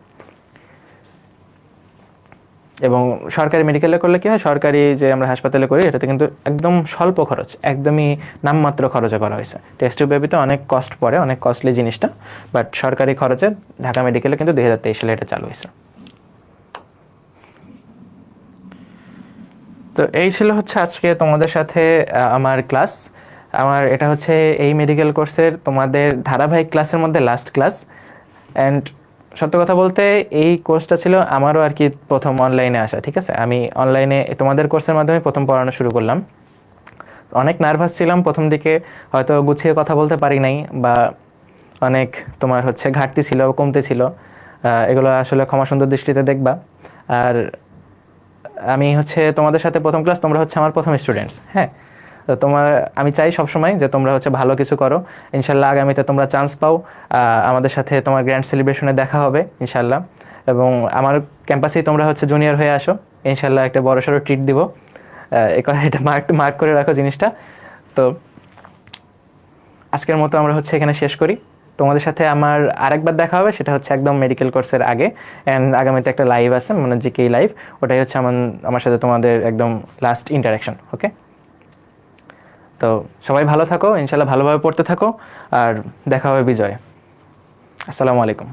এবং সরকারি মেডিকেলে করলে কী হয়, সরকারি যে আমরা হাসপাতালে করি এটাতে কিন্তু একদম স্বল্প খরচ, একদমই নামমাত্র খরচে করা হয়েছে। টেস্ট টিউব বেবিতে অনেক কস্ট পড়ে, অনেক কস্টলি জিনিসটা, বাট সরকারি খরচে ঢাকা মেডিকেলে কিন্তু 2023 সালে এটা চালু হয়েছে। তো এই ছিল হচ্ছে আজকে তোমাদের সাথে আমার ক্লাস। আমার এটা হচ্ছে এই মেডিকেল কোর্সের তোমাদের ধারাবাহিক ক্লাসের মধ্যে লাস্ট ক্লাস। অ্যান্ড সত্য কথা বলতে এই কোর্সটা ছিল আমারও আর কি প্রথম অনলাইনে আসা, ঠিক আছে। আমি অনলাইনে তোমাদের কোর্সের মাধ্যমে প্রথম পড়ানো শুরু করলাম। অনেক নার্ভাস ছিলাম প্রথম দিকে, হয়তো গুছিয়ে কথা বলতে পারি নাই, বা অনেক তোমার হচ্ছে ঘাটতি ছিল, কমতে ছিল, এগুলো আসলে ক্ষমা সুন্দর দৃষ্টিতে দেখবা। আর আমি হচ্ছে তোমাদের সাথে প্রথম ক্লাস, তোমরা হচ্ছে আমার প্রথম স্টুডেন্টস, হ্যাঁ। তো আমি চাই সবসময় যে তোমরা হচ্ছে ভালো কিছু করো, ইনশাল্লাহ আগামীতে তোমরা চান্স পাও, আমাদের সাথে তোমার গ্র্যান্ড সেলিব্রেশনে দেখা হবে ইনশাল্লাহ। এবং আমার ক্যাম্পাসেই তোমরা হচ্ছে জুনিয়র হয়ে আসো, ইনশাল্লাহ একটা বড়সড় ট্রিট দিব। এই কথা এটা মার্ক করে রাখো জিনিসটা। তো আজকের মতো আমরা হচ্ছে এখানে শেষ করি। তোমাদের সাথে আমার আরেকবার দেখা হবে, সেটা হচ্ছে একদম মেডিকেল কোর্সের আগে। অ্যান্ড আগামীতে একটা লাইভ আছে, মানে জিকে লাইভ, ওটাই হচ্ছে আমার সাথে তোমাদের একদম লাস্ট ইন্টারাকশন। ওকে, তো সবাই ভালো থাকো, ইনশাল্লাহ ভালোভাবে পড়তে থাকো, আর দেখা হবে বিজয়। আসসালামু আলাইকুম।